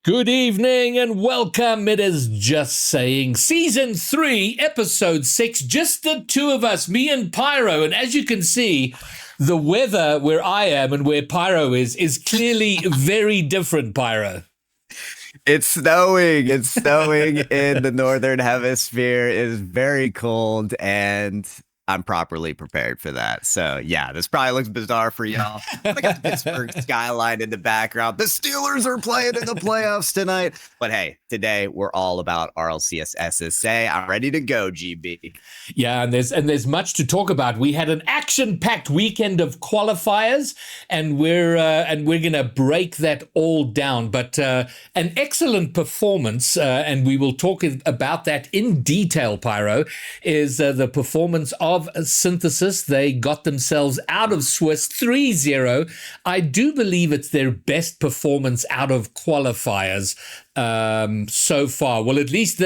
Good evening and welcome. It is Just Saying, Season 3, Episode 6, just the two of us, me and Pyro. And as you can see, the weather where I am and where Pyro is clearly very different, Pyro. It's snowing. It's snowing in the northern hemisphere. It is very cold, and I'm properly prepared for that. So, yeah, this probably looks bizarre for y'all. I got the Pittsburgh skyline in the background. The Steelers are playing in the playoffs tonight. But hey, today we're all about RLCS SSA. I'm ready to go, GB. Yeah, and there's much to talk about. We had an action-packed weekend of qualifiers, and we're gonna break that all down. But an excellent performance, and we will talk about that in detail. Pyro is the performance of Synthesis. They got themselves out of Swiss 3-0. I do believe it's their best performance out of qualifiers so far. Well, at least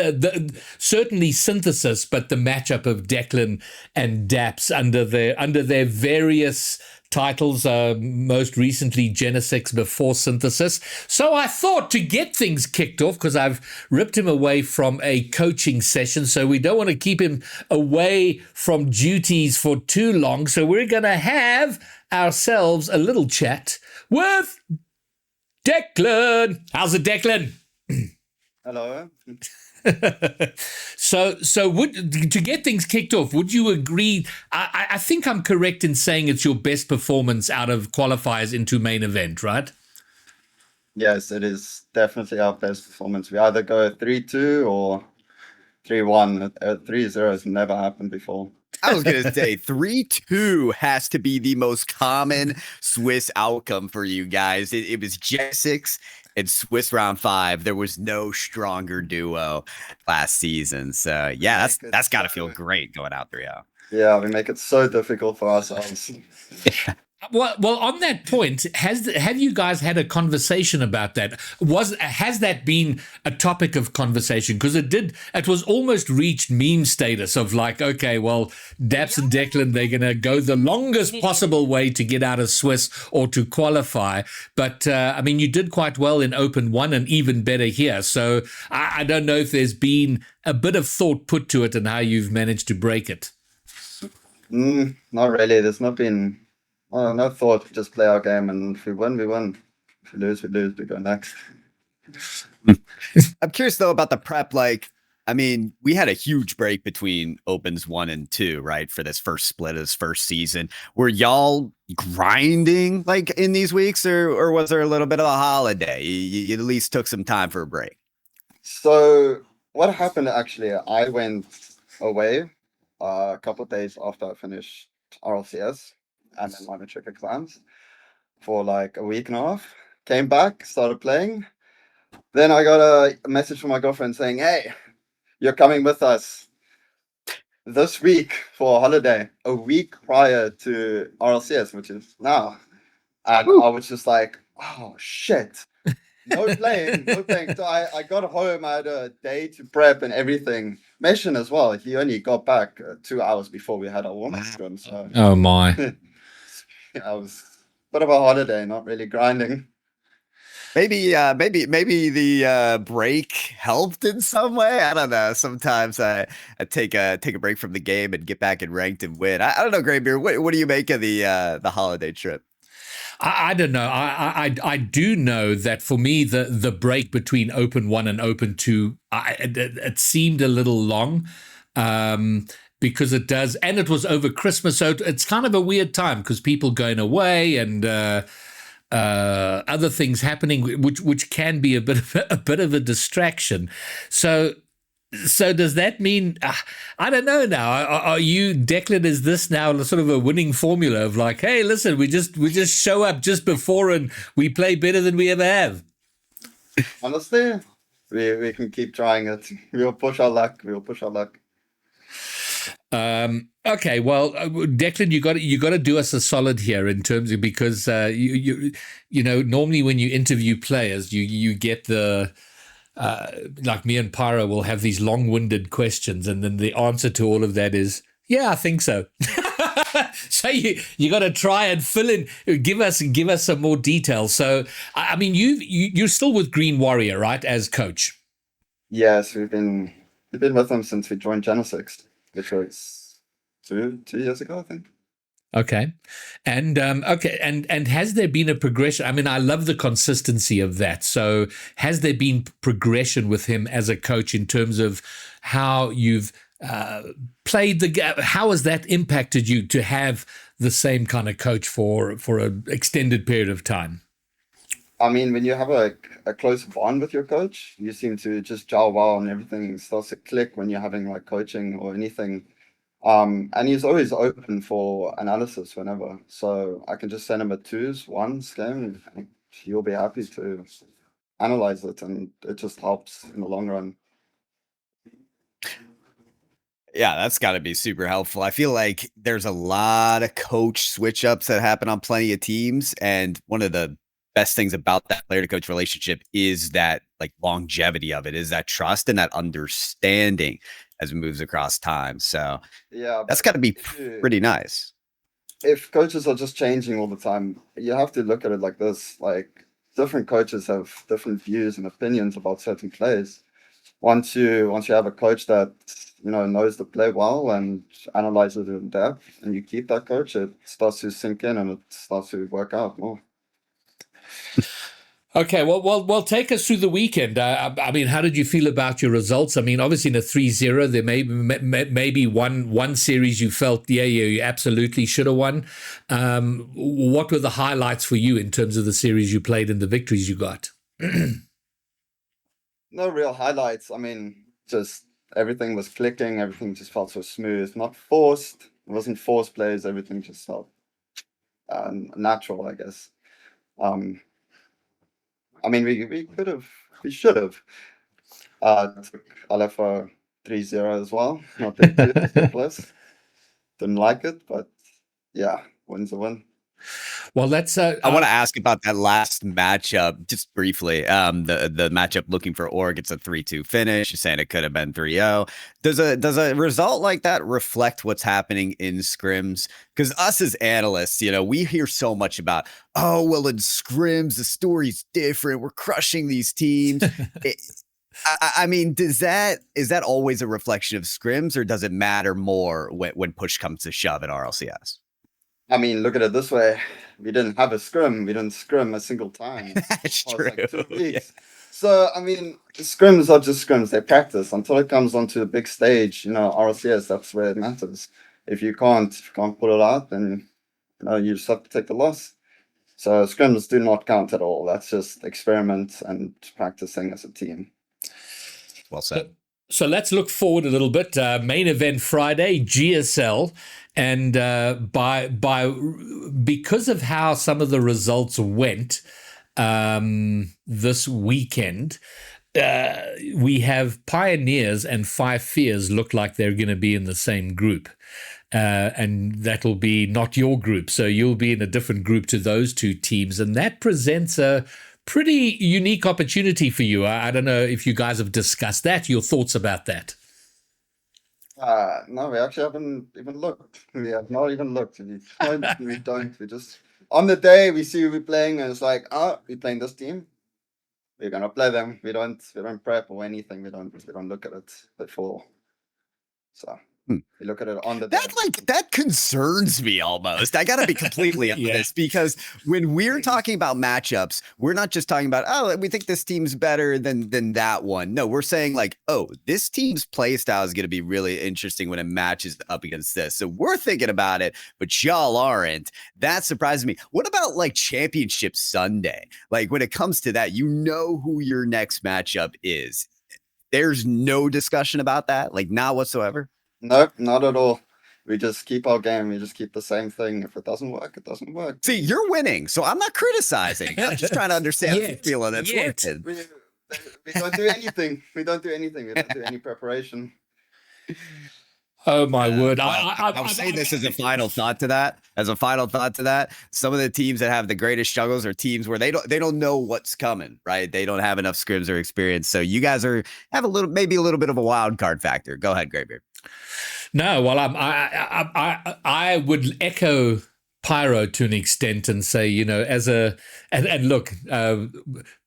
certainly Synthesis, but the matchup of Declan and Daps under their various titles, most recently Genesix before Synthesis. So I thought, to get things kicked off, because I've ripped him away from a coaching session, so we don't want to keep him away from duties for too long, so we're going to have ourselves a little chat with Declan. How's it, Declan? Hello. So to get things kicked off, would you agree? I think I'm correct in saying it's your best performance out of qualifiers into main event, right? Yes, it is definitely our best performance. We either go 3-2 or 3-1. 3-0 has never happened before. I was going to say 3-2 has to be the most common Swiss outcome for you guys. It was J6 and Swiss round 5. There was no stronger duo last season. So, yeah, that's got to feel great going out 3-0. Yeah, we make it so difficult for ourselves. Well, on that point, have you guys had a conversation about that? Has that been a topic of conversation? Because it was almost reached meme status of like, okay, well, Daps and Declan, they're going to go the longest possible way to get out of Swiss or to qualify. But, I mean, you did quite well in Open 1 and even better here. So I don't know if there's been a bit of thought put to it and how you've managed to break it. Not really. There's not been... no thought. We just play our game, and if we win, we win. If we lose, we lose. We go next. I'm curious, though, about the prep. Like, I mean, we had a huge break between Opens 1 and 2, right, for this first split, this first season. Were y'all grinding, like, in these weeks, or was there a little bit of a holiday? You at least took some time for a break. So what happened, actually, I went away a couple of days after I finished RLCS. And then my matric exams for like a week and a half. Came back, started playing. Then I got a message from my girlfriend saying, "Hey, you're coming with us this week for a holiday," a week prior to RLCS, which is now. And I was just like, oh shit. No playing. So I got home, I had a day to prep and everything. Meshin as well. He only got back 2 hours before we had our warm-up scrum. So Oh my. I was a bit of a holiday, not really grinding. Maybe the break helped in some way. I don't know. Sometimes I take a break from the game and get back in ranked and win. I don't know, Greybeard. What do you make of the holiday trip? I don't know. I do know that for me, the break between Open 1 and Open 2, it seemed a little long. Because it does, and it was over Christmas, so it's kind of a weird time because people going away and other things happening, which can be a bit of a distraction. So does that mean? I don't know now. Are you, Declan? Is this now sort of a winning formula of like, hey, listen, we just show up just before and we play better than we ever have? Honestly, we can keep trying it. We'll push our luck. Okay, well, Declan, you got to do us a solid here in terms of, because you know, normally when you interview players, you get the like me and Pyro will have these long-winded questions, and then the answer to all of that is, yeah, I think so. you got to try and fill in. Give us some more details. So, I mean, you're still with Green Warrior, right, as coach? Yes, we've been with them since we joined Genesis, which was two years ago, I think. Okay, and and has there been a progression? I mean, I love the consistency of that. So, has there been progression with him as a coach in terms of how you've played the? How has that impacted you to have the same kind of coach for an extended period of time? I mean, when you have a close bond with your coach, you seem to just gel well and everything starts to click when you're having like coaching or anything. And he's always open for analysis whenever. So I can just send him a twos, ones game, and he'll be happy to analyze it. And it just helps in the long run. Yeah, that's got to be super helpful. I feel like there's a lot of coach switch ups that happen on plenty of teams. And one of the best things about that player to coach relationship is that like longevity of it, is that trust and that understanding as it moves across time. So Yeah, that's but got to be if pretty nice. if coaches are just changing all the time, you have to look at it like this. Like different coaches have different views and opinions about certain plays. Once you have a coach that knows the play well and analyzes it in depth, and you keep that coach, it starts to sink in and it starts to work out more. Okay, well, take us through the weekend. I mean, how did you feel about your results? I mean, obviously in a 3-0, there may be one series you felt, you absolutely should have won. What were the highlights for you in terms of the series you played and the victories you got? No real highlights. I mean, just everything was clicking. Everything just felt so smooth, not forced. It wasn't forced plays. Everything just felt natural, I guess. Um, I mean, we should have took Aleppo 3-0 as well. Not 3-2, plus. Didn't like it, but yeah, win's a win. Well, that's I want to ask about that last matchup just briefly. The matchup looking for Org, it's a 3-2 finish. You're saying it could have been 3-0. Does a result like that reflect what's happening in scrims? Because us as analysts, we hear so much about, oh, well, in scrims, the story's different. We're crushing these teams. I mean, is that always a reflection of scrims, or does it matter more when push comes to shove at RLCS? I mean, look at it this way. We didn't have a scrim. We didn't scrim a single time. That's true. Like 2 weeks. Yeah. So, I mean, scrims are just scrims. They practice until it comes onto the big stage. RLCS, that's where it matters. If you can't pull it out, then, you just have to take the loss. So scrims do not count at all. That's just experiment and practicing as a team. Well said. So let's look forward a little bit. Main event Friday, GSL, and because of how some of the results went this weekend, we have Pioneers and Five Fears look like they're going to be in the same group. And that'll be not your group. So you'll be in a different group to those two teams. And that presents a pretty unique opportunity for you. I don't know if you guys have discussed that, your thoughts about that. No, we actually haven't even looked. We have not even looked. We don't. We just, on the day we see who we're playing, and it's like, we're playing this team. We're gonna play them. We don't prep or anything. We don't look at it before. So we look at it on the day. That concerns me almost. I gotta be completely honest, because when we're talking about matchups, we're not just talking about, we think this team's better than that one. No, we're saying like, this team's play style is gonna be really interesting when it matches up against this. So we're thinking about it, but y'all aren't. That surprises me. What about like Championship Sunday? Like when it comes to that, who your next matchup is. There's no discussion about that, like not whatsoever. Nope, not at all. We just keep our game. We just keep the same thing. If it doesn't work, it doesn't work. See, you're winning, so I'm not criticizing. I'm just trying to understand the feeling that's working. We don't do anything. We don't do anything. We don't do any preparation. Oh my word! I'll say this as a final thought to that. Some of the teams that have the greatest struggles are teams where they don't know what's coming, right? They don't have enough scrims or experience. So you guys maybe a little bit of a wild card factor. Go ahead, Greybeard. No, well, I would echo Pyro to an extent and say, and look,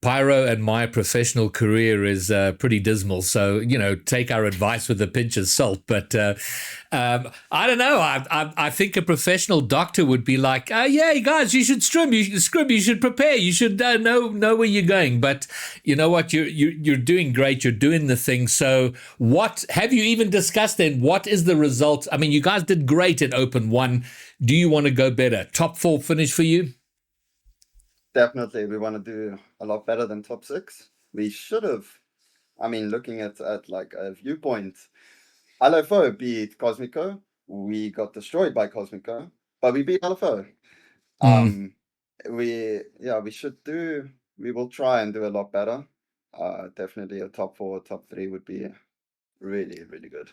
Pyro and my professional career is pretty dismal. So, take our advice with a pinch of salt. But I don't know. I think a professional doctor would be like, yeah, guys, you should scrim. You should prepare. You should know where you're going. But you know what? You're doing great. You're doing the thing. So what have you even discussed then? What is the result? I mean, you guys did great in Open 1. Do you want to go better? Top 4 finish for you? Definitely, we want to do a lot better than top 6. We should have. I mean, looking at like a viewpoint, LFO beat Cosmico. We got destroyed by Cosmico, but we beat LFO. We should do. We will try and do a lot better. Definitely a top 4, top 3 would be really, really good.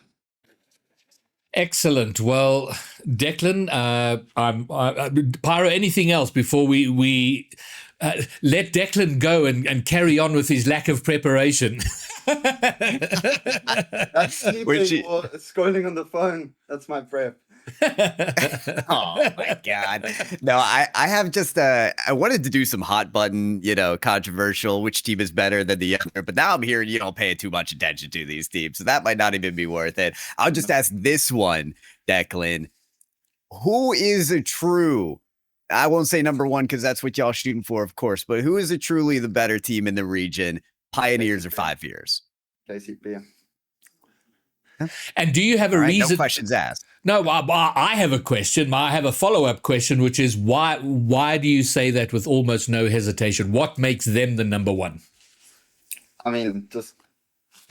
Excellent. Well, Declan, Pyro, anything else before we let Declan go and carry on with his lack of preparation? That's sleeping or scrolling on the phone. That's my prep. Oh my God. No, I have just I wanted to do some hot button, controversial, which team is better than the other, but now I'm hearing you don't pay too much attention to these teams, so that might not even be worth it. I'll just ask this one, Declan. Who is a true, I won't say number 1 because that's what y'all shooting for, of course, but who is a truly the better team in the region, Pioneers or 5 years? KCP. And do you have a reason? No questions asked. No, I have a question. I have a follow-up question, which is why do you say that with almost no hesitation? What makes them the number 1? I mean, just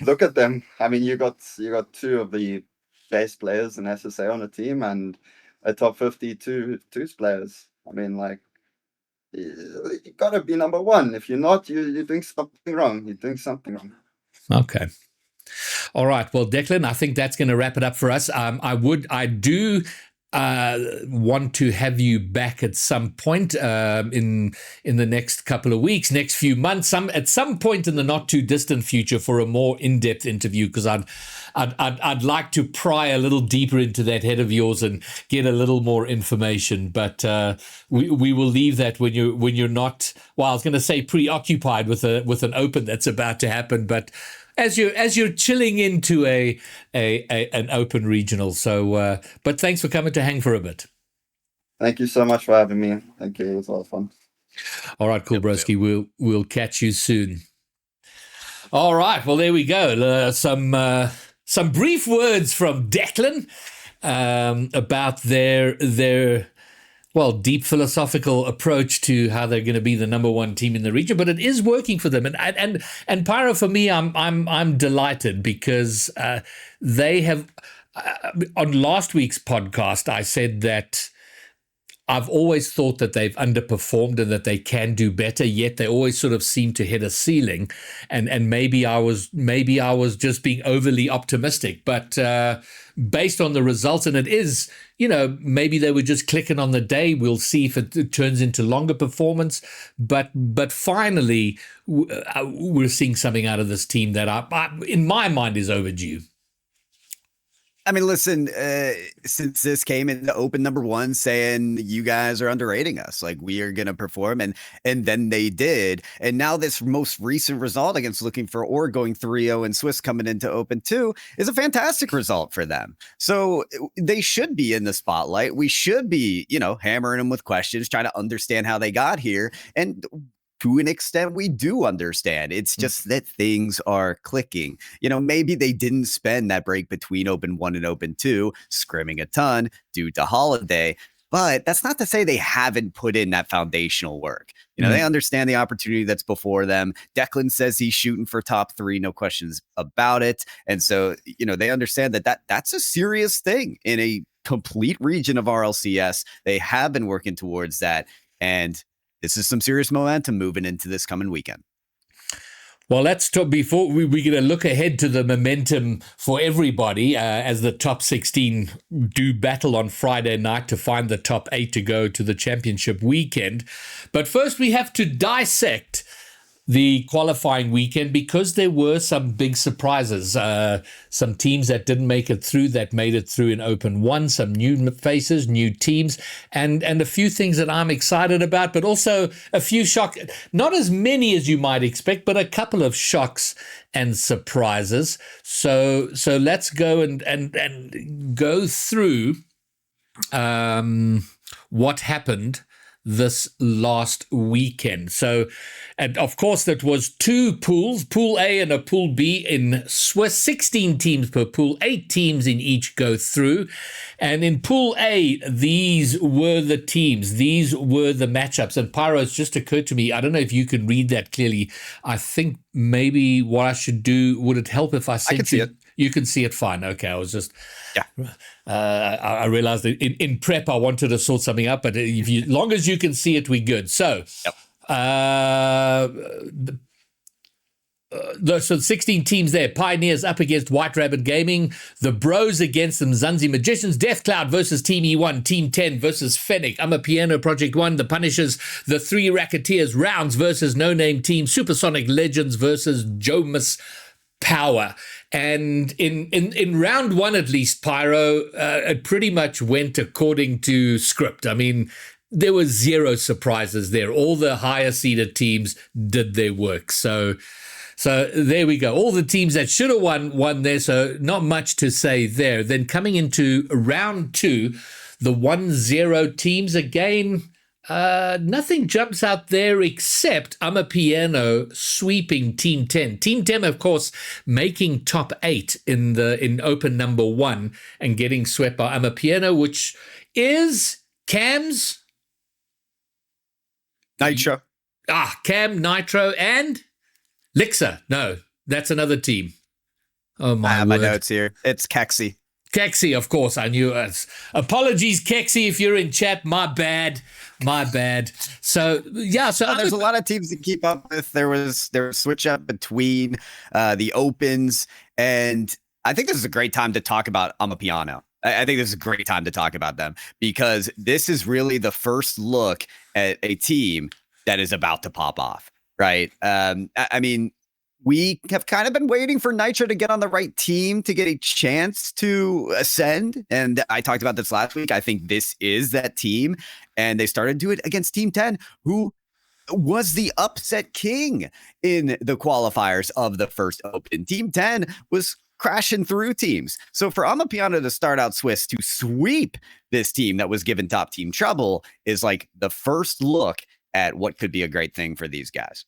look at them. I mean, you got 2 of the best players in SSA on the team and a top 52 twos players. I mean, like, you gotta be number 1. If you're not, you're doing something wrong. You're doing something wrong. Okay. All right. Well, Declan, I think that's going to wrap it up for us. I do want to have you back at some point in the next couple of weeks, next few months, at some point in the not too distant future for a more in-depth interview, because I'd like to pry a little deeper into that head of yours and get a little more information. But we will leave that when you're not. Well, I was going to say preoccupied with an Open that's about to happen, but as you're chilling into an Open regional. So, but thanks for coming to hang for a bit. Thank you so much for having me. Thank you. It was a lot of fun. All right, cool, broski. We'll catch you soon. All right. Well, there we go. Some brief words from Declan about their deep philosophical approach to how they're going to be the number 1 team in the region, but it is working for them. And Pyro, for me, I'm delighted because they have. On last week's podcast, I said that I've always thought that they've underperformed and that they can do better, yet they always sort of seem to hit a ceiling. And maybe I was just being overly optimistic, but based on the results, and it is, maybe they were just clicking on the day. We'll see if it turns into longer performance. But finally, we're seeing something out of this team that in my mind is overdue. I mean, listen, since this came in the Open number 1 saying you guys are underrating us, like we are going to perform, and then they did. And now this most recent result against Looking for Ore going 3-0 and Swiss coming into Open 2 is a fantastic result for them. So they should be in the spotlight. We should be, hammering them with questions, trying to understand how they got here. And to an extent, we do understand. It's just that things are clicking. Maybe they didn't spend that break between Open 1 and Open 2 scrimming a ton due to holiday, but that's not to say they haven't put in that foundational work. They understand the opportunity that's before them. Declan says he's shooting for top 3, no questions about it. And so, they understand that's a serious thing in a complete region of RLCS. They have been working towards that. And this is some serious momentum moving into this coming weekend. Well, let's talk before we're going to look ahead to the momentum for everybody as the top 16 do battle on Friday night to find the top 8 to go to the championship weekend. But first, we have to dissect the qualifying weekend because there were some big surprises. Some teams that didn't make it through that made it through in Open 1, some new faces, new teams, and a few things that I'm excited about, but also a few shocks. Not as many as you might expect, but a couple of shocks and surprises. So let's go and go through what happened this last weekend. So, and of course, that was 2 pools, Pool A and a Pool B in Swiss, 16 teams per pool, 8 teams in each go through. And in Pool A, these were the teams, these were the matchups. And Pyro, it's just occurred to me, I don't know if you can read that clearly. I think maybe what I should do, would it help if I sent I can see it. You can see it fine. Okay, I was just, I realized that in prep I wanted to sort something up, but if you, long as you can see it, we're good. So, so 16 teams there. Pioneers up against White Rabbit Gaming. The Bros against the Mzansi Magicians. Death Cloud versus Team E1. Team 10 versus Fennec. I'm a Piano Project 1. The Punishers. The 3 Racketeers. Rounds versus No Name Team. Supersonic Legends versus Jomas Power. And in round 1, at least, Pyro, it pretty much went according to script. I mean, there were 0 surprises there. All the higher seeded teams did their work. So there we go. All the teams that should have won there. So not much to say there. Then coming into round 2, the 1-0 teams again. Nothing jumps out there except I'm a Piano sweeping Team 10. Team 10, of course, making top 8 in Open number 1 and getting swept by I'm a Piano, which is Cam's Nitro. Cam, Nitro, and Lixer. No, that's another team. Oh my! I have my word. notes here. It's Kexi. Kexi, of course, I knew it. Apologies, Kexi, if you're in chat. My bad. So yeah, There's a lot of teams to keep up with. There was switch up between the opens, and I think this is a great time to talk about Amapiano. I think this is a great time to talk about them because this is really the first look at a team that is about to pop off, right? I mean, we have kind of been waiting for Nitro to get on the right team to get a chance to ascend. And I talked about this last week. I think this is that team. And they started to do it against Team 10, who was the upset king in the qualifiers of the first Open. Team 10 was crashing through teams. So for Amapiano to start out Swiss to sweep this team that was given top team trouble is like the first look at what could be a great thing for these guys.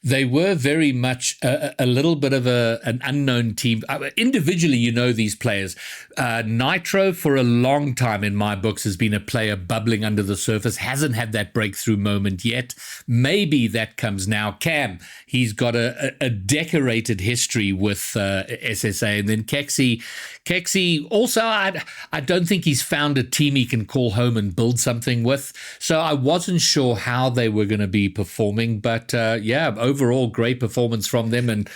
They were very much a little bit of an unknown team. Individually, you know these players. Nitro, for a long time in my books, has been a player bubbling under the surface, hasn't had that breakthrough moment yet. Maybe that comes now. Cam, he's got a decorated history with SSA. And then Kexi also, I don't think he's found a team he can call home and build something with. So I wasn't sure how they were going to be performing, but yeah, overall great performance from them, and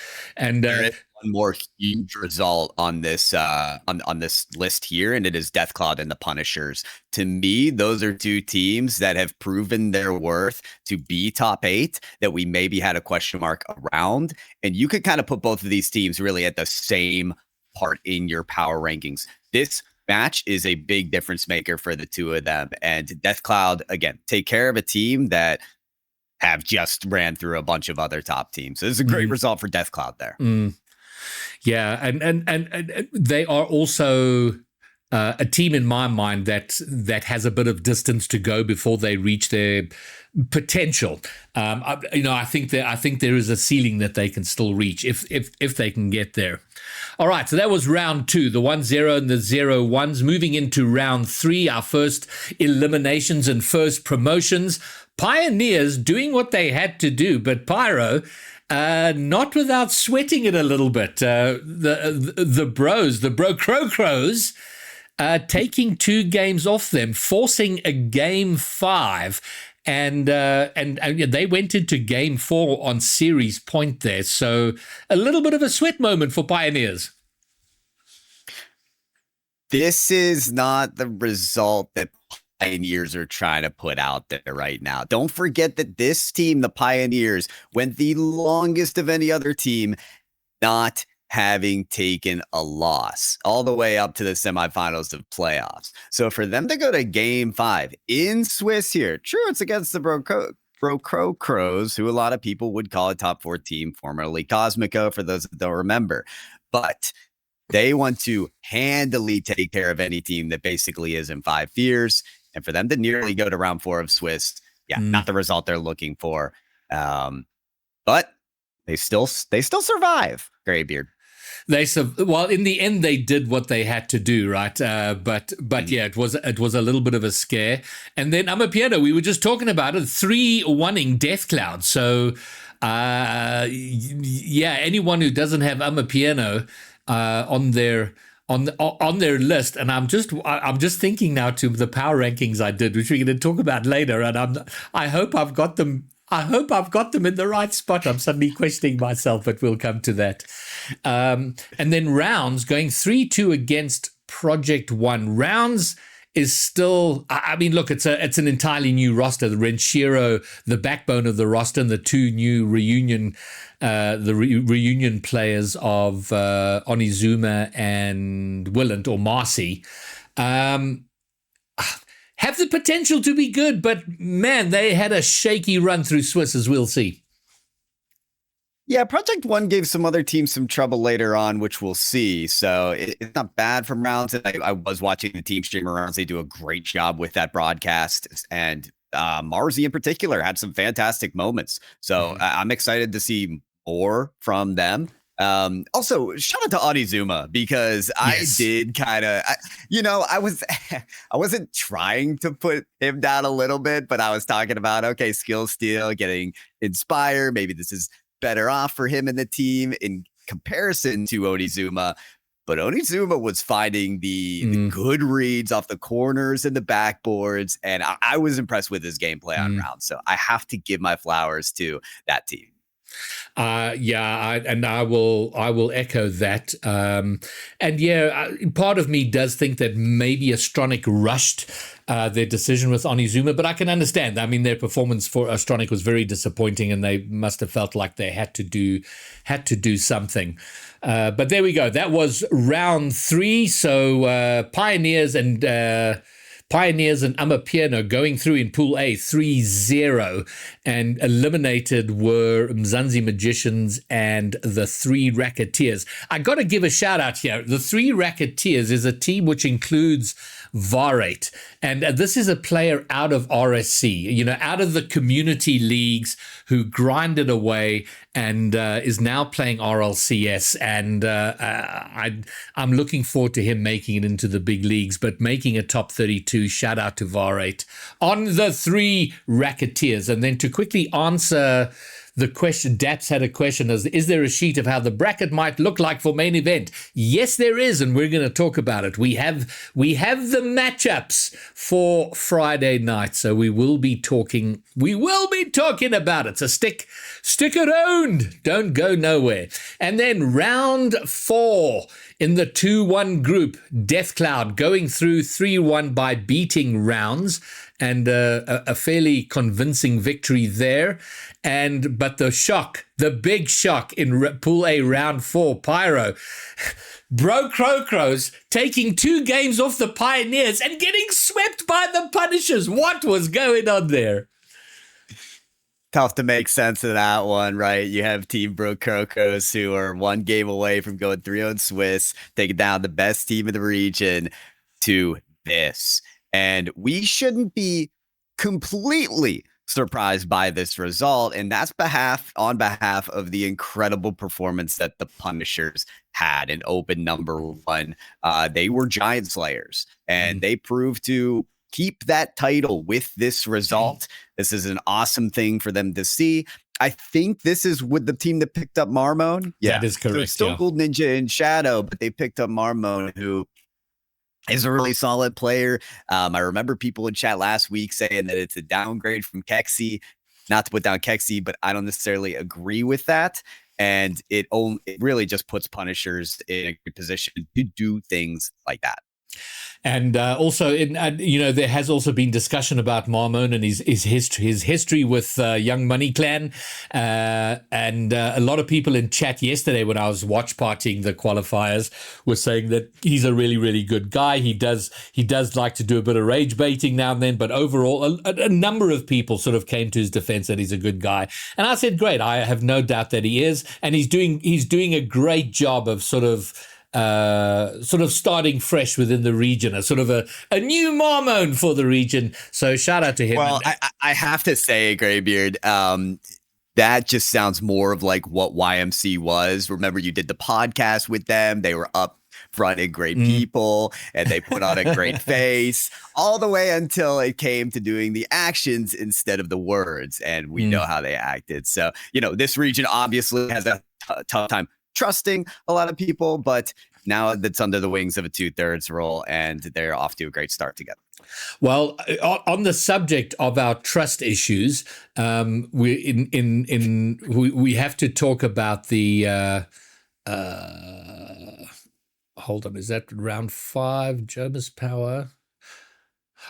there is one more huge result on this on this list here, and it is Death Cloud and the Punishers. To me, those are 2 teams that have proven their worth to be top 8 that we maybe had a question mark around, and you could kind of put both of these teams really at the same part in your power rankings. This match is a big difference maker for the 2 of them, and Death Cloud again take care of a team that have just ran through a bunch of other top teams. So it's a great result for Death Cloud there. Yeah, and they are also a team in my mind that has a bit of distance to go before they reach their potential. I think there is a ceiling that they can still reach if they can get there. All right, so that was round 2, the 1-0 and the 0-1s. Moving into round 3, our first eliminations and first promotions. Pioneers doing what they had to do, but Pyro, not without sweating it a little bit. The Bros, the Bro Crows, taking 2 games off them, forcing a game 5. and they went into game 4 on series point there. So a little bit of a sweat moment for Pioneers. This is not the result that Pioneers are trying to put out there right now. Don't forget that this team, the Pioneers, went the longest of any other team not having taken a loss all the way up to the semifinals of playoffs. So for them to go to game 5 in Swiss here, true, it's against the Bro Crows, who a lot of people would call a top 4 team, formerly Cosmico, for those that don't remember. But they want to handily take care of any team that basically is in 5 fears. And for them to nearly go to round 4 of Swiss, not the result they're looking for. But they still survive, Graybeard. Well, in the end, they did what they had to do, right? But yeah, it was a little bit of a scare. And then Amapiano, we were just talking about it, 3-1ing Death Cloud. So yeah, anyone who doesn't have Amapiano on their list, and I'm just thinking now to the power rankings I did, which we're going to talk about later, and I hope I've got them. I hope I've got them in the right spot. I'm suddenly questioning myself, but we'll come to that. And then Rounds going 3-2 against Project One. Rounds is still, I mean, look, it's an entirely new roster. The Renshiro, the backbone of the roster, and the 2 new reunion players of Onizuma and Willant or Marcy. Have the potential to be good, but man, they had a shaky run through Swiss, as we'll see. Yeah, Project One gave some other teams some trouble later on, which we'll see. So it's not bad from Rounds. I was watching the team streamer Rounds. They do a great job with that broadcast. And Marzi in particular had some fantastic moments. So I'm excited to see more from them. Also, shout out to Onizuma, because I did kind of, I wasn't trying to put him down a little bit, but I was talking about, okay, skill steal, getting inspired. Maybe this is better off for him and the team in comparison to Onizuma. But Onizuma was finding the good reads off the corners and the backboards, and I was impressed with his gameplay on Rounds. So I have to give my flowers to that team. I will echo that. And yeah, part of me does think that maybe Astronic rushed their decision with Onizuma, but I can understand. I mean, their performance for Astronic was very disappointing, and they must have felt like they had to do something. But there we go. That was round 3. So Pioneers and Amapiano going through in Pool A 3-0, and eliminated were Mzansi Magicians and the 3 Racketeers. I got to give a shout out here. The 3 Racketeers is a team which includes Varate, and this is a player out of RSC, out of the community leagues, who grinded away and is now playing RLCS. And I'm looking forward to him making it into the big leagues, but making a top 32. Shout out to Varate on the 3 Racketeers. And then to quickly answer the question, Daps had a question: is there a sheet of how the bracket might look like for main event? Yes, there is, and we're going to talk about it. We have the matchups for Friday night, so we will be talking about it. So stick around, don't go nowhere. And then round 4 in the 2-1 group, Death Cloud going through 3-1 by beating Rounds, and a fairly convincing victory there. But the big shock in Pool A round 4, Pyro, Bro Crows taking 2 games off the Pioneers and getting swept by the Punishers. What was going on there? Tough to make sense of that one, right? You have Team Bro Crocos, who are 1 game away from going 3-0 Swiss, taking down the best team in the region to this. And we shouldn't be completely surprised by this result. And that's on behalf of the incredible performance that the Punishers had in Open number 1. They were Giant Slayers, and they proved to keep that title with this result. This is an awesome thing for them to see. I think this is with the team that picked up Marmone. Yeah, that is correct. So it's still Gold Ninja and Shadow, but they picked up Marmone, who is a really solid player. I remember people in chat last week saying that it's a downgrade from Kexi. Not to put down Kexi, but I don't necessarily agree with that. And it really just puts Punishers in a good position to do things like that. And also, there has also been discussion about Marmon and his history with Young Money Clan, and a lot of people in chat yesterday when I was watch partying the qualifiers were saying that he's a really, really good guy. He does like to do a bit of rage baiting now and then, but overall, a number of people sort of came to his defense that he's a good guy, and I said, great. I have no doubt that he is, and he's doing a great job of sort of starting fresh within the region, a sort of a new Marmon for the region. So shout out to him. Well, I have to say, Greybeard, that just sounds more of like what YMC was. Remember, you did the podcast with them. They were up front and great people, and they put on a great face all the way until it came to doing the actions instead of the words. And we know how they acted. So, this region obviously has a tough time trusting a lot of people, but now that's under the wings of a 2/3 role, and they're off to a great start together. Well, on the subject of our trust issues, we have to talk about the. Hold on, is that round 5? Jomas Power.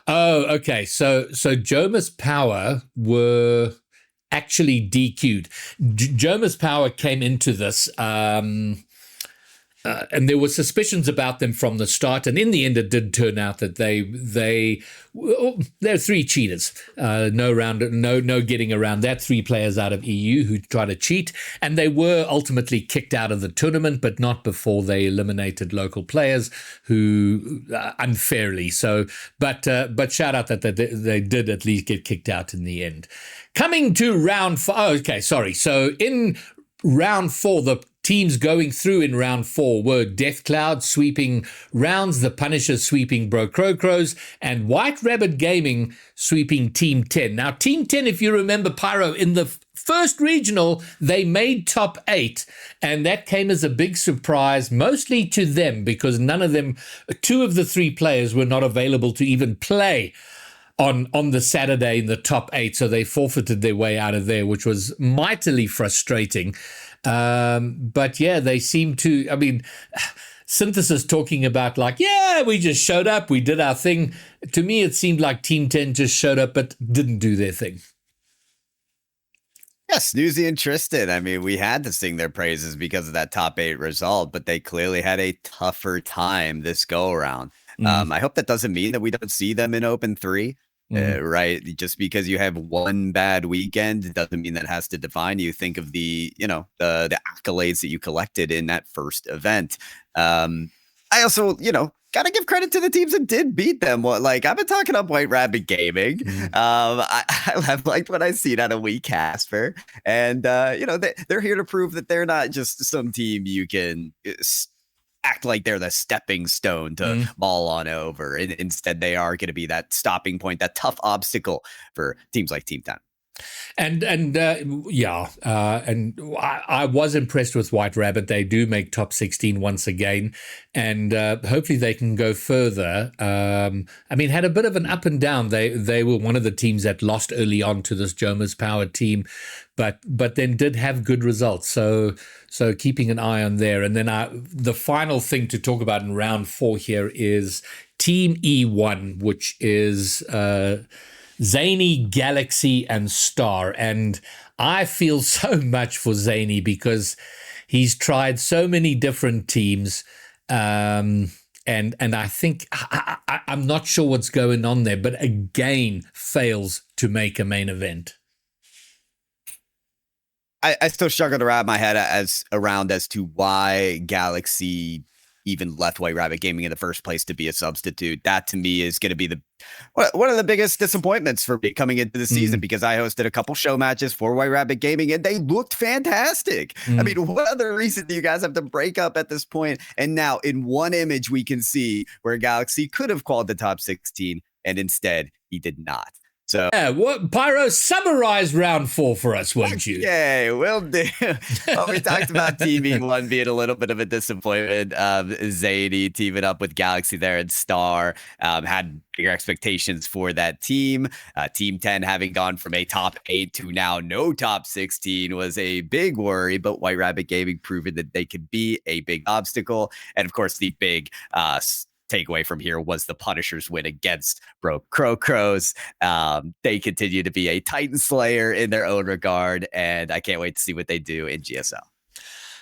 Oh, okay. So Jomas Power were actually DQ'd. Jomas Power came into this, and there were suspicions about them from the start. And in the end, it did turn out that they're 3 cheaters. No getting around that. 3 players out of EU who tried to cheat, and they were ultimately kicked out of the tournament, but not before they eliminated local players who unfairly. So, but shout out that they did at least get kicked out in the end. Coming to round 4. Oh, okay, sorry. So in round 4, the teams going through in round 4 were Death Cloud sweeping Rounds, the Punishers sweeping Bro Crows, and White Rabbit Gaming sweeping Team 10. Now, Team 10, if you remember, Pyro, in the first regional, they made top 8, and that came as a big surprise, mostly to them, because 2 of the 3 players were not available to even play on the Saturday in the top 8, so they forfeited their way out of there, which was mightily frustrating. But yeah, they seem to, Synthesis talking about we just showed up, we did our thing. To me, it seemed like Team 10 just showed up but didn't do their thing. Yeah, Snoozy and Tristan. We had to sing their praises because of that top 8 result, but they clearly had a tougher time this go around. I hope that doesn't mean that we don't see them in Open 3. Right? Just because you have one bad weekend doesn't mean that has to define you. Think of the accolades that you collected in that first event. I also, gotta give credit to the teams that did beat them. I've been talking up White Rabbit Gaming. I have liked what I've seen out of Wee Casper, and they're here to prove that they're not just some team you can act like they're the stepping stone to ball on over. And instead, they are going to be that stopping point, that tough obstacle for teams like Team 10. And I was impressed with White Rabbit. They do make top 16 once again, and hopefully they can go further. Had a bit of an up and down. They were one of the teams that lost early on to this Jomas Power team, but then did have good results. So keeping an eye on there. And then the final thing to talk about in round 4 here is Team E1, which is Zany, Galaxy, and Star. And I feel so much for Zany because he's tried so many different teams. And I think I'm not sure what's going on there, but again, fails to make a main event. I still struggle to wrap my head around as to why Galaxy even left White Rabbit Gaming in the first place to be a substitute. That to me is going to be one of the biggest disappointments for me coming into the season, because I hosted a couple show matches for White Rabbit Gaming and they looked fantastic. What other reason do you guys have to break up at this point? And now in one image, we can see where Galaxy could have called the top 16 and instead he did not. So what Pyro, summarize round 4 for us, won't you? yay, will do. Well, we talked about Team E1 being a little bit of a disappointment. Zany teaming up with Galaxy there and Star had bigger expectations for that team. Team 10 having gone from a top 8 to now no top 16 was a big worry, but White Rabbit Gaming proven that they could be a big obstacle. And of course, the big takeaway from here was the Punishers win against Broke Crows. They continue to be a Titan Slayer in their own regard, and I can't wait to see what they do in GSL.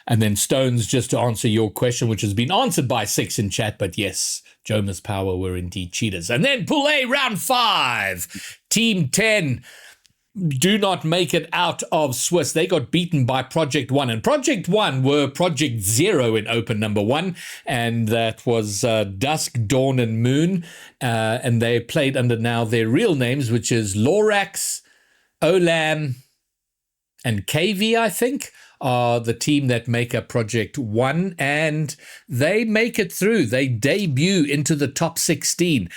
And then Stones, just to answer your question, which has been answered by 6 in chat, but yes, Jomas Power were indeed cheaters. And then Pool A, round 5, Team 10 do not make it out of Swiss. They got beaten by Project 1. And Project 1 were Project 0 in Open number 1. And that was Dusk, Dawn, and Moon. And they played under now their real names, which is Lorax, Olam, and KV, I think, are the team that make up Project 1, and they make it through. They debut into the top 16.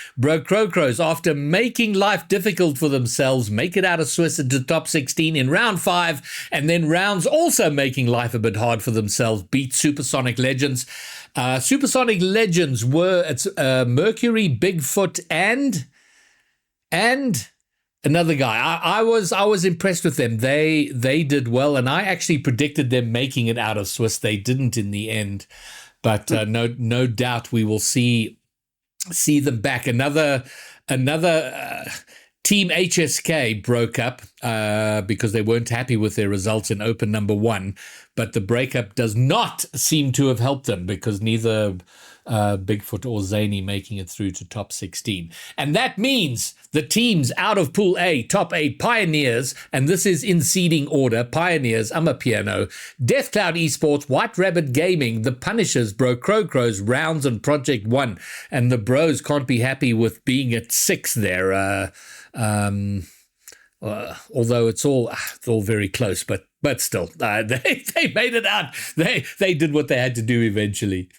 Crows, after making life difficult for themselves, make it out of Swiss into the top 16 in round 5, and then rounds also making life a bit hard for themselves, beat Supersonic Legends. Supersonic Legends were Mercury, Bigfoot, and another guy. I was impressed with them. They did well, and I actually predicted them making it out of Swiss. They didn't in the end, but no doubt we will see them back. Another Team HSK broke up because they weren't happy with their results in Open number 1, but the breakup does not seem to have helped them because neither Bigfoot or Zany making it through to top 16. And that means the teams out of Pool A, top 8, Pioneers, and this is in seeding order, Pioneers, Amapiano, Death Cloud Esports, White Rabbit Gaming, the Punishers, Crows, Rounds, and Project 1. And the Bros can't be happy with being at 6 there, although it's all very close, but still, they made it out. They did what they had to do eventually.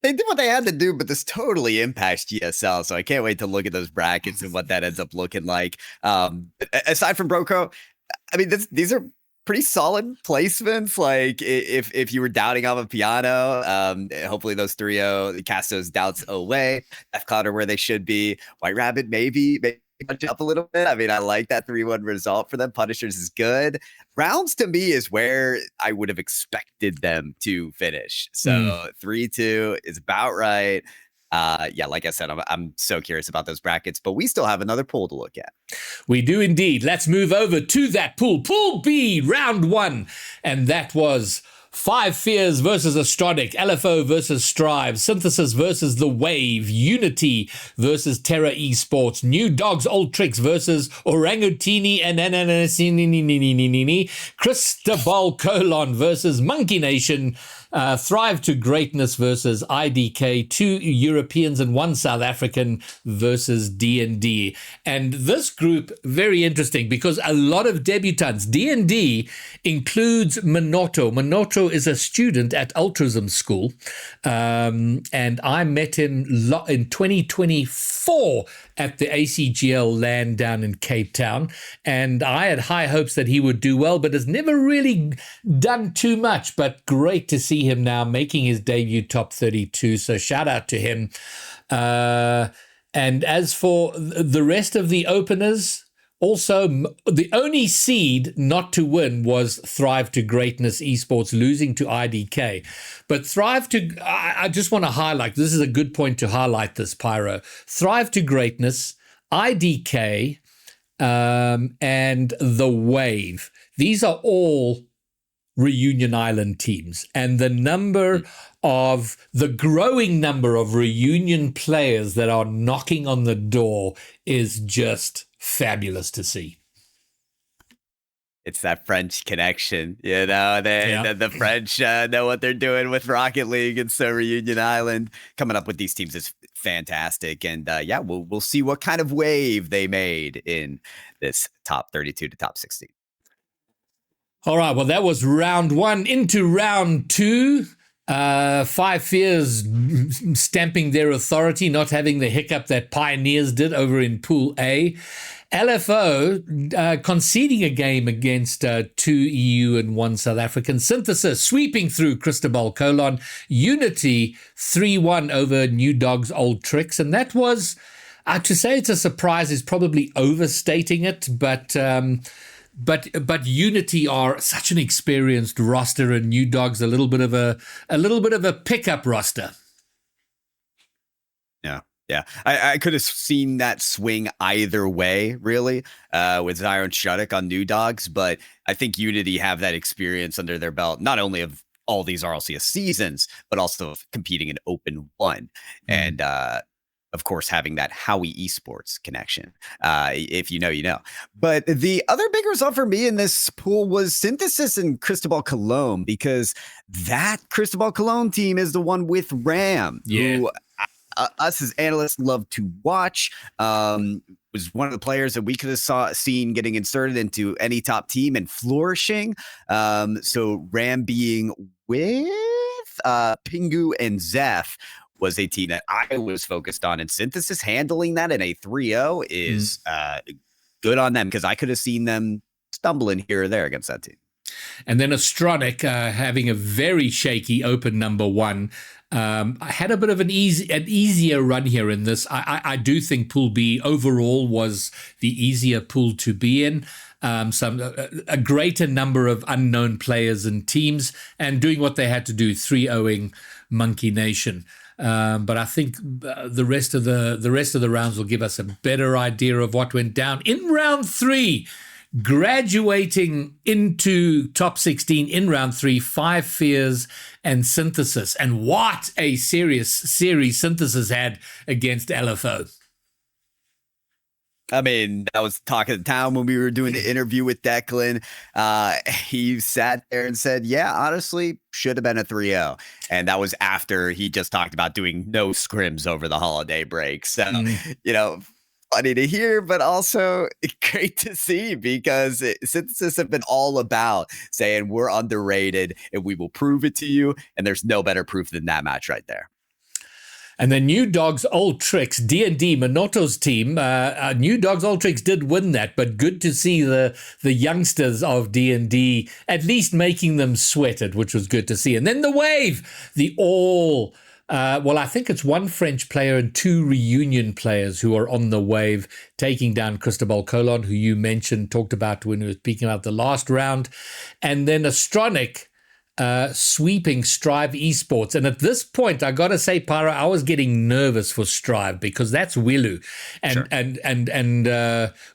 They did what they had to do, but this totally impacts GSL. So I can't wait to look at those brackets and what that ends up looking like. Aside from Broco, I mean, these are pretty solid placements. Like if you were doubting on a piano, hopefully those 3-0 cast those doubts away. F Cloud are where they should be. White Rabbit maybe punch up a little bit. I mean, I like that 3-1 result for them. Punishers is good. Rounds to me is where I would have expected them to finish. So 3-2 is about right. Yeah, like I said, I'm so curious about those brackets, but we still have another pool to look at. We do indeed. Let's move over to that pool. Pool B, round 1. And that was Five Fears versus Astronic, LFO versus Strive, Synthesis versus The Wave, Unity versus Terra Esports, New Dogs Old Tricks versus Orangutini and Cristobal Colon versus Monkey Nation, Thrive to Greatness versus IDK, 2 Europeans and 1 South African versus D&D. And this group, very interesting because a lot of debutants. D&D includes Minoto. Minoto is a student at Ultrism School, and I met him in 2024 at the ACGL LAN down in Cape Town, and I had high hopes that he would do well, but has never really done too much. But great to see him now making his debut top 32, so shout out to him. And as for the rest of the openers, also, the only seed not to win was Thrive to Greatness Esports, losing to IDK. But I just want to highlight, this is a good point to highlight this, Pyro. Thrive to Greatness, IDK, and The Wave. These are all Reunion Island teams. And the growing number of Reunion players that are knocking on the door is just fabulous to see. It's that French connection, you know. The French know what they're doing with Rocket League, and so Reunion Island coming up with these teams is fantastic. And yeah, we'll see what kind of wave they made in this top 32 to top 16. All right, well, that was round 1. Into round 2. Five Fears stamping their authority, not having the hiccup that Pioneers did over in Pool A. LFO conceding a game against 2 EU and 1 South African. Synthesis sweeping through Cristobal Colon. Unity 3-1 over New Dogs Old Tricks. And that was, to say it's a surprise is probably overstating it, but Unity are such an experienced roster, and New Dogs a little bit of a pickup roster. Yeah, I could have seen that swing either way, really, with Zyron Shuddock on New Dogs, but I think Unity have that experience under their belt, not only of all these RLCS seasons, but also of competing in Open 1. And, of course, having that Howie Esports connection. If you know, you know. But the other big result for me in this pool was Synthesis and Cristobal Colon, because that Cristobal Colon team is the one with Ram, who us as analysts love to watch. Was one of the players that we could have seen getting inserted into any top team and flourishing. So Ram being with Pingu and Zeph was a team that I was focused on, and Synthesis handling that in a 3-0 is good on them, because I could have seen them stumbling here or there against that team. And then Astronic having a very shaky open number 1. I had a bit of an easier run here in this. I do think Pool B overall was the easier pool to be in. A greater number of unknown players and teams, and doing what they had to do, 3-0ing Monkey Nation. But I think the rest of the rounds will give us a better idea of what went down in round 3. Graduating into top 16 in round 3, 5 Fears and Synthesis. And what a serious series Synthesis had against LFO. I mean, that was talk of the town when we were doing the interview with Declan. He sat there and said, yeah, honestly, should have been a 3-0. And that was after he just talked about doing no scrims over the holiday break. So, funny to hear, but also great to see, because Synthesis have been all about saying we're underrated and we will prove it to you. And there's no better proof than that match right there. And the New Dogs Old Tricks, D&D, Minoto's team, New Dogs Old Tricks did win that, but good to see the youngsters of D&D at least making them sweat it, which was good to see. And then the Wave, I think it's 1 French player and 2 reunion players who are on the Wave, taking down Cristobal Colon, who you mentioned, talked about when we were speaking about the last round. And then Astronic sweeping Strive Esports. And at this point, I got to say, Pyro, I was getting nervous for Strive, because that's Willu. And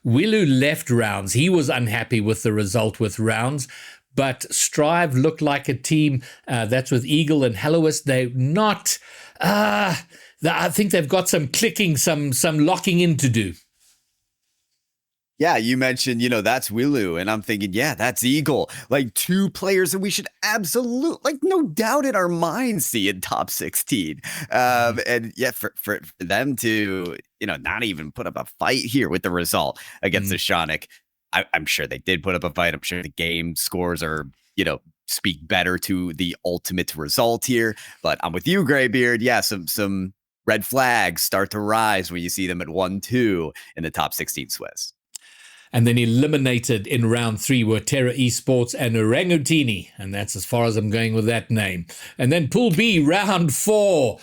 Willu left rounds. He was unhappy with the result with rounds. But Strive looked like a team that's with Eagle and Helloist. They're not. I think they've got some clicking, some locking in to do. Yeah, you mentioned, that's Willu, and I'm thinking, yeah, that's Eagle. Like 2 players that we should absolutely, no doubt in our minds, see in top 16. And yeah, for them to, not even put up a fight here with the result against the Astronic. I'm sure they did put up a fight. I'm sure the game scores are, speak better to the ultimate result here. But I'm with you, Graybeard. Yeah, some red flags start to rise when you see them at 1-2 in the top 16 Swiss. And then eliminated in round 3 were Terra Esports and Orangutini. And that's as far as I'm going with that name. And then Pool B, round 4.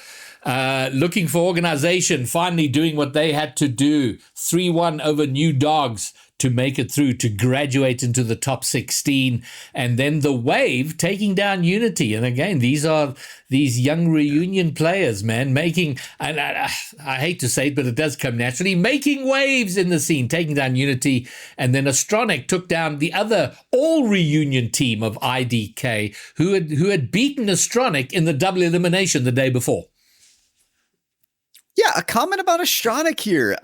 Looking for organization, finally doing what they had to do. 3-1 over New Dogs to make it through, to graduate into the top 16. And then the Wave taking down Unity. And again, these are these young reunion players, man, making, and I hate to say it, but it does come naturally, making waves in the scene, taking down Unity. And then Astronic took down the other all-reunion team of IDK, who had beaten Astronic in the double elimination the day before. Yeah, a comment about Astronic here.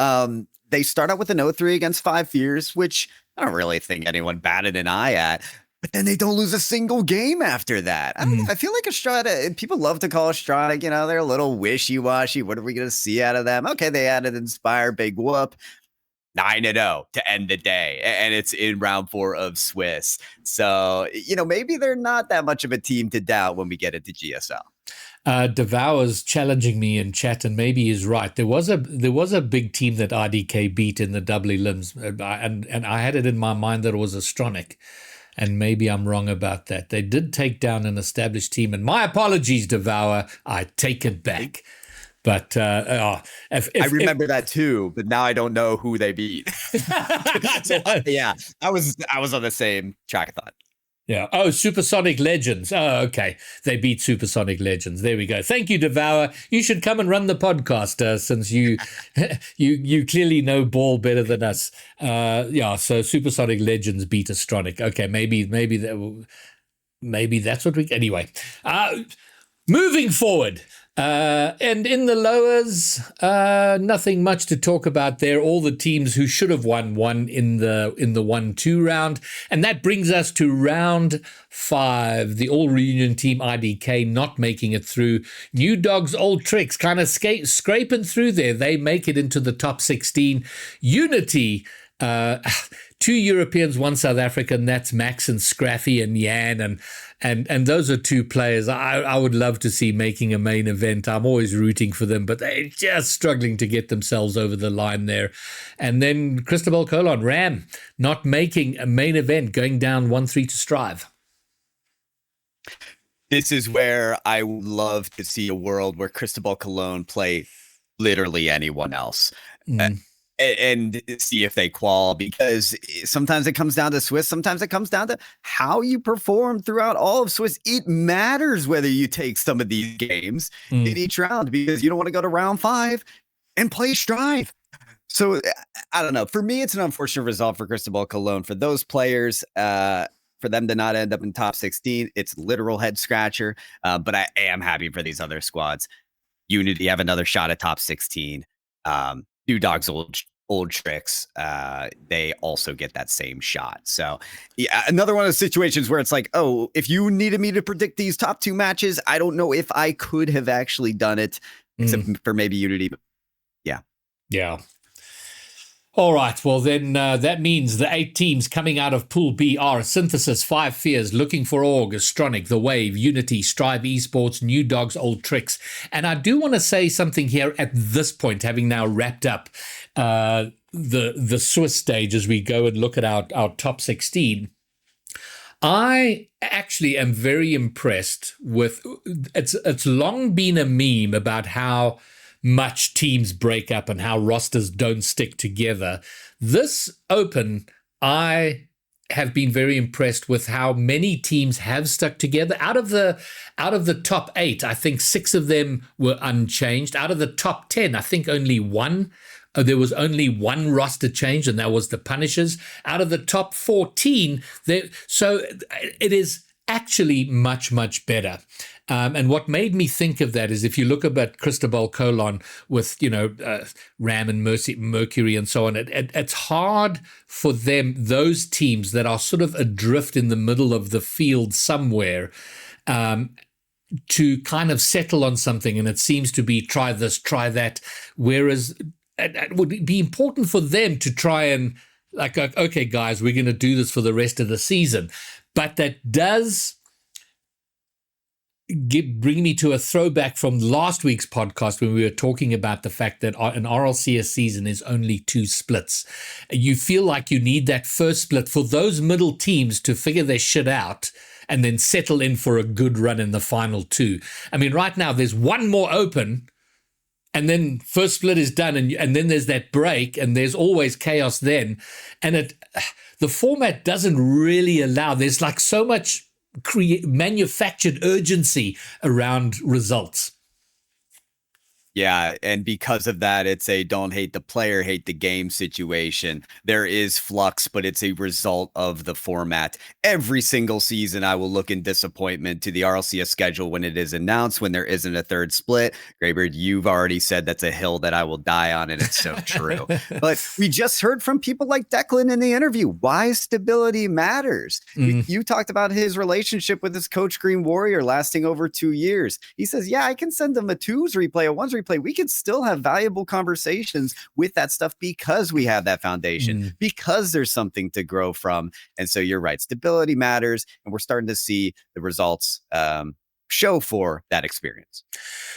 They start out with an 0-3 against 5 Fears, which I don't really think anyone batted an eye at. But then they don't lose a single game after that. I feel like Astronic, people love to call Astronic, they're a little wishy-washy. What are we going to see out of them? Okay, they added Inspire, big whoop. 9-0 to end the day, and it's in round 4 of Swiss. So, maybe they're not that much of a team to doubt when we get into GSL. Devour's challenging me in chat, and maybe he's right. There was a big team that RDK beat in the double elims, and I had it in my mind that it was Astronic, and maybe I'm wrong about that. They did take down an established team, and my apologies, Devour. I take it back. But I remember that too, but now I don't know who they beat. Yeah, I was on the same track of thought. Yeah. Oh, Supersonic Legends. Oh, okay. They beat Supersonic Legends. There we go. Thank you, Devour. You should come and run the podcast since you you clearly know ball better than us. Yeah. So Supersonic Legends beat Astronic. Okay. Maybe that's what we. Anyway, moving forward. And in the lowers, nothing much to talk about there. All the teams who should have won in the 1-2 round. And that brings us to round 5. The all reunion team IDK not making it through. New Dogs Old Tricks kind of scraping through there. They make it into the top 16. Unity, 2 Europeans, 1 South African. That's Max and Scraffy and Yan, and those are 2 players I would love to see making a main event. I'm always rooting for them, but they're just struggling to get themselves over the line there. And then Cristobal Colon, Ram, not making a main event, going down 1-3 to Strive. This is where I would love to see a world where Cristobal Colon play literally anyone else. And see if they qual, because sometimes it comes down to Swiss. Sometimes it comes down to how you perform throughout all of Swiss. It matters whether you take some of these games in each round, because you don't want to go to round 5 and play Strive. So I don't know. For me, it's an unfortunate result for Cristobal Colon. For those players, for them to not end up in top 16, it's literal head scratcher. But I am happy for these other squads. Unity have another shot at top 16. New Dogs old tricks, they also get that same shot. So yeah, another one of the situations where it's like, oh, if you needed me to predict these top 2 matches, I don't know if I could have actually done it, except for maybe Unity. But yeah. All right, well then that means the 8 teams coming out of Pool B are Synthesis, 5 Fears, Looking for Org, Astronic, The Wave, Unity, Strive Esports, New Dogs, Old Tricks. And I do want to say something here at this point, having now wrapped up the Swiss stage as we go and look at our top 16. I actually am very impressed with, it's long been a meme about how much teams break up and how rosters don't stick together. This Open, I have been very impressed with how many teams have stuck together. Out of the top 8, I think 6 of them were unchanged. Out of the top 10, I think only one. There was only one roster change, and that was the Punishers. Out of the top 14, so it is actually much, much better. And what made me think of that is if you look at Cristobal Colon with, Ram and Mercury and so on, it's hard for them, those teams that are sort of adrift in the middle of the field somewhere, to kind of settle on something. And it seems to be try this, try that. Whereas it would be important for them to try and like, okay, guys, we're going to do this for the rest of the season. But that does bring me to a throwback from last week's podcast when we were talking about the fact that an RLCS season is only 2 splits. You feel like you need that first split for those middle teams to figure their shit out and then settle in for a good run in the final 2. I mean, right now there's one more open, and then first split is done, and then there's that break, and there's always chaos then. And the format doesn't really allow, there's like so much manufactured urgency around results. Yeah, and because of that, it's a don't hate the player, hate the game situation. There is flux, but it's a result of the format. Every single season, I will look in disappointment to the RLCS schedule when it is announced, when there isn't a third split. Graybeard, you've already said that's a hill that I will die on, and it's so true. But we just heard from people like Declan in the interview why stability matters. You talked about his relationship with his coach Green Warrior lasting over 2 years. He says, yeah, I can send them a 2s replay, a 1s replay. We can still have valuable conversations with that stuff because we have that foundation, because there's something to grow from. And so you're right. Stability matters. And we're starting to see the results show for that experience.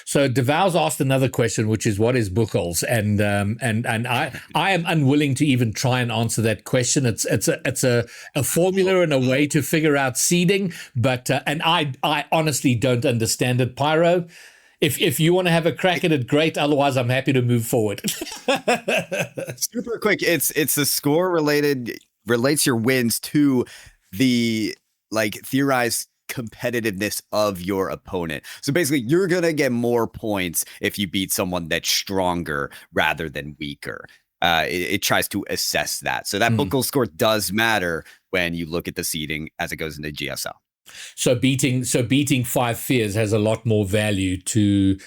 So DeVal's asked another question, which is, what is Buchholz? And I am unwilling to even try and answer that question. It's a formula and a way to figure out seeding, but and I honestly don't understand it, Pyro. If you want to have a crack at it, great. Otherwise, I'm happy to move forward. Super quick. It's a score relates your wins to the theorized competitiveness of your opponent. So basically, you're gonna get more points if you beat someone that's stronger rather than weaker. It tries to assess that. So that Buchholz score does matter when you look at the seeding as it goes into GSL. So beating Five Fears has a lot more value to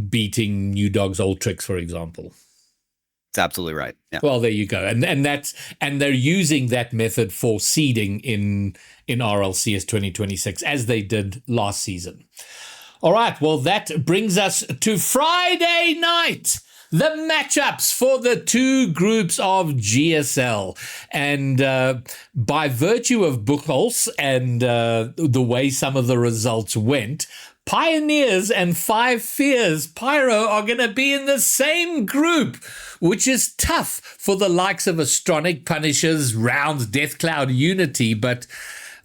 beating New Dog's Old Tricks, for example. It's absolutely right. Yeah. Well, there you go, and they're using that method for seeding in RLCS 2026 as they did last season. All right, well, that brings us to Friday night. The matchups for the two groups of GSL. And by virtue of Buchholz and the way some of the results went, Pioneers and Five Fears, Pyro, are going to be in the same group, which is tough for the likes of Astronic, Punishers, Rounds, Death Cloud, Unity. But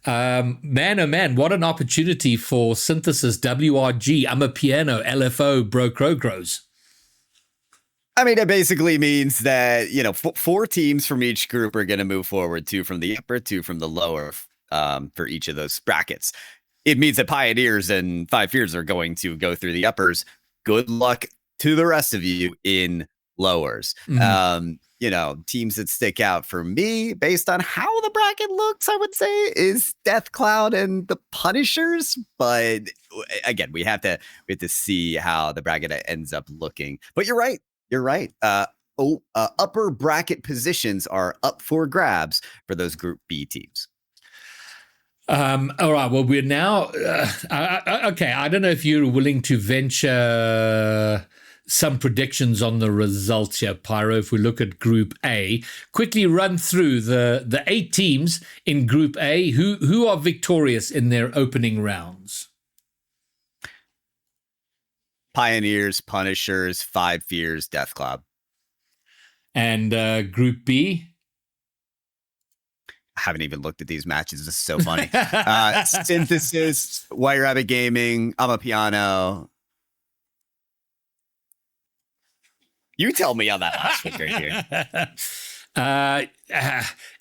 man, oh man, what an opportunity for Synthesis, WRG, Amapiano, LFO, Bro Crocros. I mean, it basically means that, four teams from each group are going to move forward, two from the upper, two from the lower, for each of those brackets. It means that Pioneers and Five Fears are going to go through the uppers. Good luck to the rest of you in lowers. Teams that stick out for me based on how the bracket looks, I would say, is Death Cloud and the Punishers. But again, we have to see how the bracket ends up looking. But you're right. Upper bracket positions are up for grabs for those Group B teams. All right. Well, we're now okay. I don't know if you're willing to venture some predictions on the results here, Pyro. If we look at Group A, quickly run through the 8 teams in Group A who are victorious in their opening rounds. Pioneers, Punishers, Five Fears, Death Cloud. And Group B? I haven't even looked at these matches. This is so funny. Synthesis, White Rabbit Gaming, Amapiano. You tell me on that last one right here.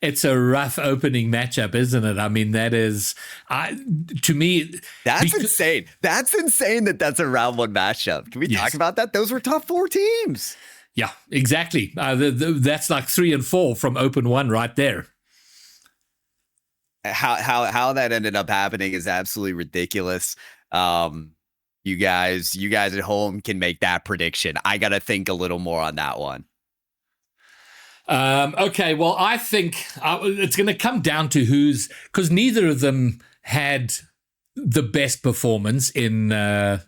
It's a rough opening matchup, isn't it? I mean, that is, to me... That's insane. That's insane that's a round one matchup. Can we talk about that? Those were top 4 teams. Yeah, exactly. That's like 3 and 4 from open one right there. How that ended up happening is absolutely ridiculous. You guys at home can make that prediction. I got to think a little more on that one. Okay, well, I think it's going to come down to because neither of them had the best performance in the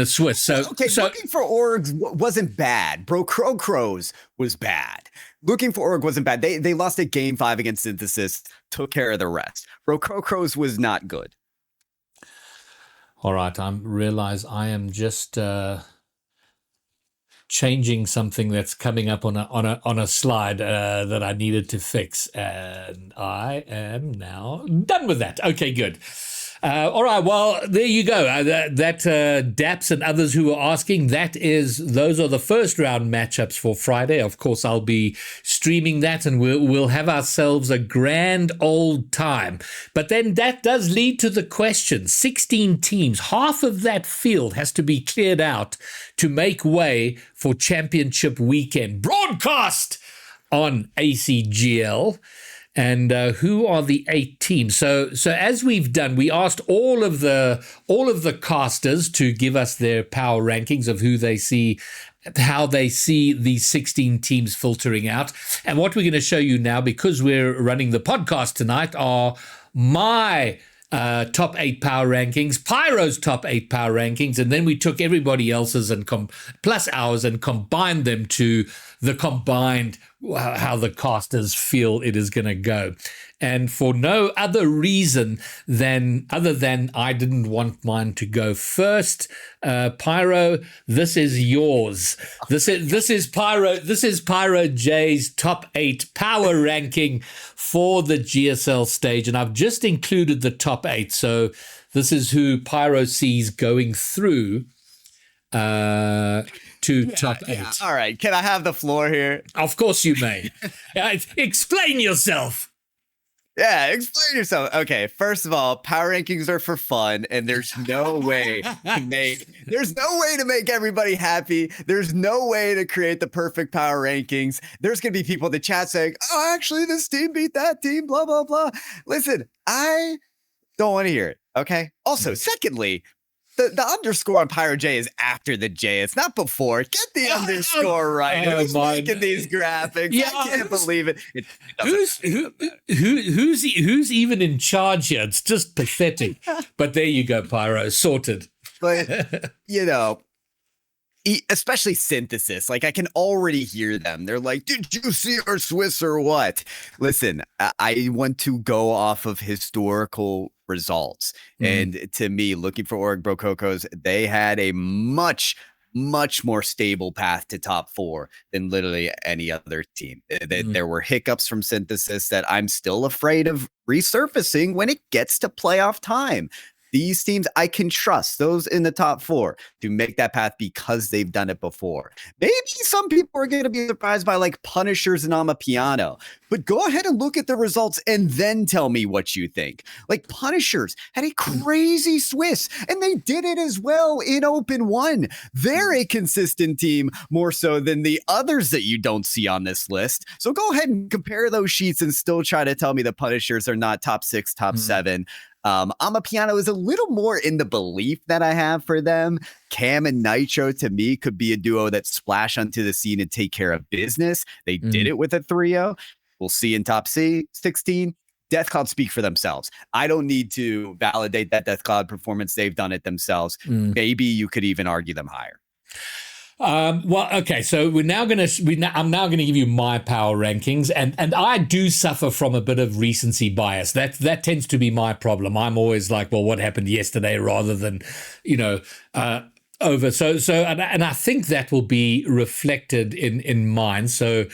Swiss. So looking for orgs wasn't bad. Bro Crocros was bad. Looking for org wasn't bad. They lost at game 5 against Synthesis, took care of the rest. Bro Crocros was not good. All right, I realize I am just changing something that's coming up on a slide that I needed to fix, and I am now done with that. Okay, good. All right, well, there you go. Daps and others who were asking, those are the first round matchups for Friday. Of course, I'll be streaming that, and we'll have ourselves a grand old time. But then that does lead to the question: 16 teams, half of that field has to be cleared out to make way for Championship Weekend broadcast on ACGL. And who are the 8 teams? So as we've done, we asked all of the casters to give us their power rankings of how they see these 16 teams filtering out. And what we're going to show you now, because we're running the podcast tonight, are my top 8 power rankings, Pyro's top 8 power rankings, and then we took everybody else's and plus ours and combined them to the combined how the casters feel it is going to go. And for no other reason other than I didn't want mine to go first. Pyro, this is yours. This is Pyro J's top 8 power ranking for the GSL stage, and I've just included the top 8. So this is who Pyro sees going through to top 8. Yeah. All right, can I have the floor here? Of course you may. Explain yourself. Yeah, explain yourself. Okay, first of all, power rankings are for fun, and there's no way to make everybody happy. There's no way to create the perfect power rankings. There's gonna be people in the chat saying, "Oh, actually, this team beat that team." Blah blah blah. Listen, I don't want to hear it. Okay. Also, secondly, the underscore on Pyro J is after the J. It's not before. Get the underscore right. Who's making these graphics? Yeah, I can't believe it. Who's even in charge here? It's just pathetic. But there you go, Pyro, sorted. But especially Synthesis, like I can already hear them. They're like, "Did you see our Swiss or what?" Listen, I want to go off of historical results. And to me, looking for Org Brococos, they had a much more stable path to top 4 than literally any other team. There were hiccups from Synthesis that I'm still afraid of resurfacing when it gets to playoff time. These teams, I can trust those in the top 4 to make that path because they've done it before. Maybe some people are going to be surprised by like Punishers and Amapiano, but go ahead and look at the results and then tell me what you think. Like Punishers had a crazy Swiss and they did it as well in Open 1. They're a consistent team more so than the others that you don't see on this list. So go ahead and compare those sheets and still try to tell me the Punishers are not top 6, top 7. Amapiano is a little more in the belief that I have for them. Cam and Nitro, to me, could be a duo that splash onto the scene and take care of business. They did it with a 3-0. We'll see in top 16. Deathcloud speak for themselves. I don't need to validate that Deathcloud performance. They've done it themselves. Maybe you could even argue them higher. Well, okay, so I'm now going to give you my power rankings, and I do suffer from a bit of recency bias. That tends to be my problem. I'm always like, well, what happened yesterday, rather than, over. So, and I think that will be reflected in mine. So,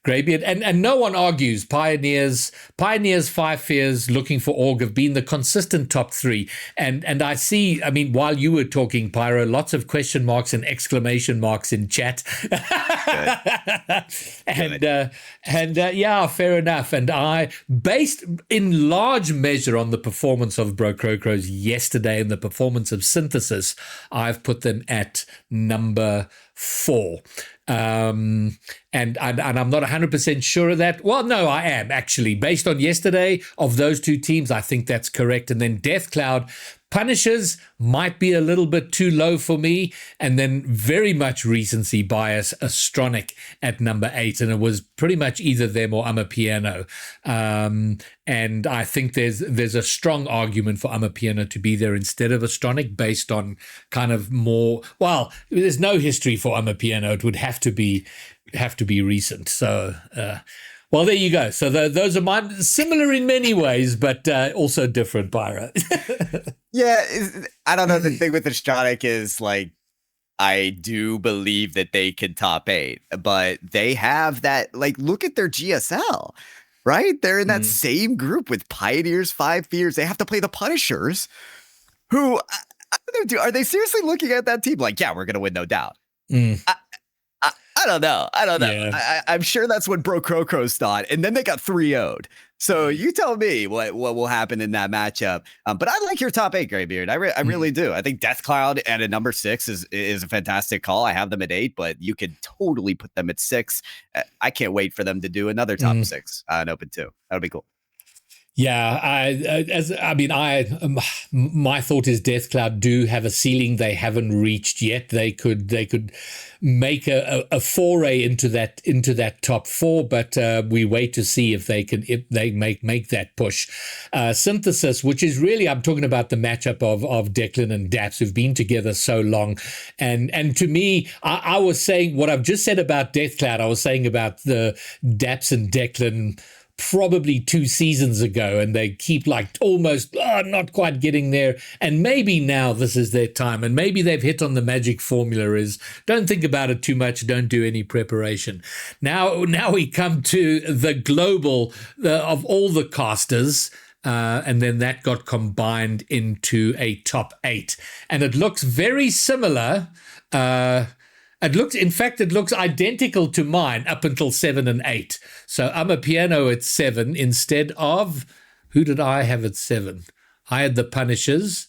Greybeard, and no one argues. Pioneers, Five Fears, Looking for Org have been the consistent top 3. And I see, I mean, while you were talking, Pyro, lots of question marks and exclamation marks in chat. Yeah, fair enough. And I, based in large measure on the performance of Brococos yesterday and the performance of Synthesis, I've put them at number 4. And I'm not 100% sure of that. Well, no, I am actually. Based on yesterday of those two teams, I think that's correct. And then Deathcloud, Punishers might be a little bit too low for me. And then very much recency bias, Astronic at number 8. And it was pretty much either them or Amapiano. And I think there's a strong argument for Amapiano to be there instead of Astronic based on kind of more, well, there's no history for Amapiano. It would have to be recent. So, well, there you go. So those are mine, similar in many ways, but also different, Pyro. Yeah, I don't know. The thing with Astronic is like, I do believe that they can top 8, but they have that, like, look at their GSL, right? They're in that same group with Pioneers, Five Fears. They have to play the Punishers, who, I don't know, are they seriously looking at that team like, yeah, we're going to win, no doubt? I don't know. Yeah. I'm sure that's what Brococos thought. And then they got 3-0'd. So you tell me what will happen in that matchup. But I like your top 8, Greybeard. I really do. I think Deathcloud at a number 6 is a fantastic call. I have them at 8, but you could totally put them at 6. I can't wait for them to do another top 6 in Open 2. That'll be cool. Yeah, my thought is Death Cloud do have a ceiling they haven't reached yet. They could make a foray into that top four, but we wait to see if they make that push. Synthesis, which is really, I'm talking about the matchup of Declan and Daps, who've been together so long, and to me, I was saying what I've just said about Death Cloud. I was saying about the Daps and Declan probably 2 seasons ago, and they keep like almost not quite getting there, and maybe now this is their time, and maybe they've hit on the magic formula is don't think about it too much, don't do any preparation. Now we come to the global of all the casters, and then that got combined into a top 8, and it looks very similar. It looks identical to mine up until 7 and 8. So I'm a piano at 7 instead of, who did I have at 7? I had the Punishers.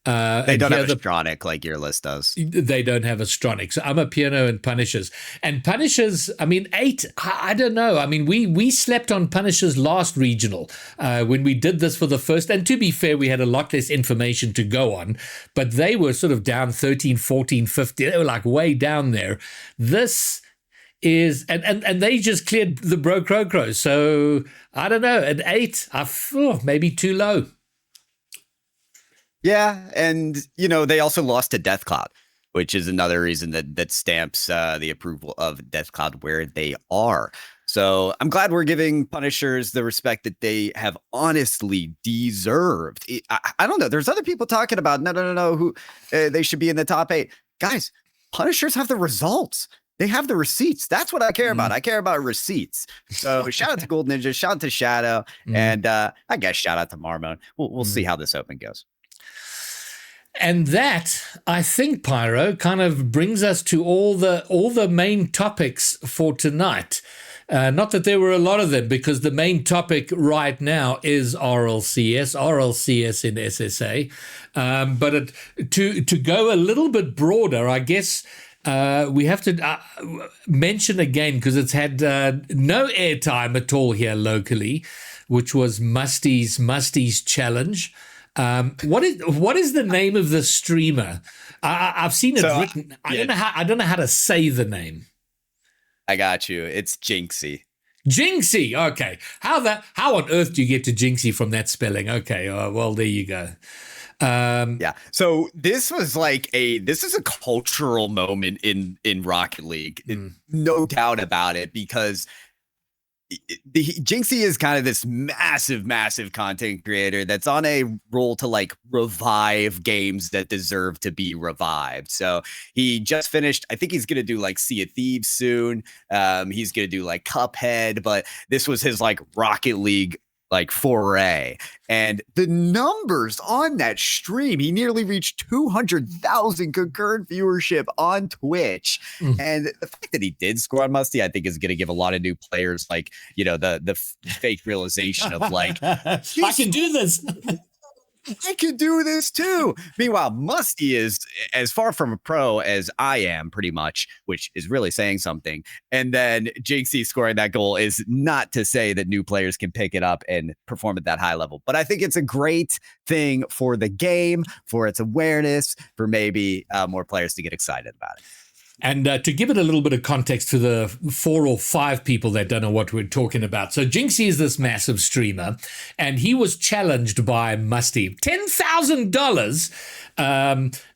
They don't have a Stronic like your list does. They don't have a Stronic. So I'm a piano and Punishers. And Punishers, 8, I don't know. We slept on Punishers last regional when we did this for the first. And to be fair, we had a lot less information to go on. But they were sort of down 13, 14, 15. They were like way down there. This is, and they just cleared the Bro Crow. So I don't know. At 8, maybe too low. Yeah, and they also lost to Death Cloud, which is another reason that stamps the approval of Death Cloud where they are. So I'm glad we're giving Punishers the respect that they have honestly deserved. I don't know. There's other people talking about no, who they should be in the top 8. Guys, Punishers have the results. They have the receipts. That's what I care about. I care about receipts. So shout out to Gold Ninja, shout out to Shadow, and I guess shout out to Marmon. We'll see how this open goes. And that, I think, Pyro, kind of brings us to all the main topics for tonight. Not that there were a lot of them, because the main topic right now is RLCS in SSA. But to go a little bit broader, I guess we have to mention again, because it's had no airtime at all here locally, which was Musty's challenge. What is the name of the streamer? I've seen it written. I don't know how to say the name. I got you. It's Jinxie. Jinxie. Okay. How on earth do you get to Jinxie from that spelling? Okay. Well, there you go. Yeah. So this is a cultural moment in Rocket League. No doubt about it, because Jinxie is kind of this massive content creator that's on a roll to revive games that deserve to be revived. So he just finished, I think he's going to do Sea of Thieves soon. He's going to do Cuphead, but this was his Rocket League foray, and the numbers on that stream, he nearly reached 200,000 concurrent viewership on Twitch. And the fact that he did score on Musty, I think, is going to give a lot of new players the fake realization of I can do this. I could do this too. Meanwhile, Musty is as far from a pro as I am, pretty much, which is really saying something. And then Jinxie scoring that goal is not to say that new players can pick it up and perform at that high level. But I think it's a great thing for the game, for its awareness, for maybe more players to get excited about it. And to give it a little bit of context to the 4 or 5 people that don't know what we're talking about. So Jinxie is this massive streamer, and he was challenged by Musty. $10,000.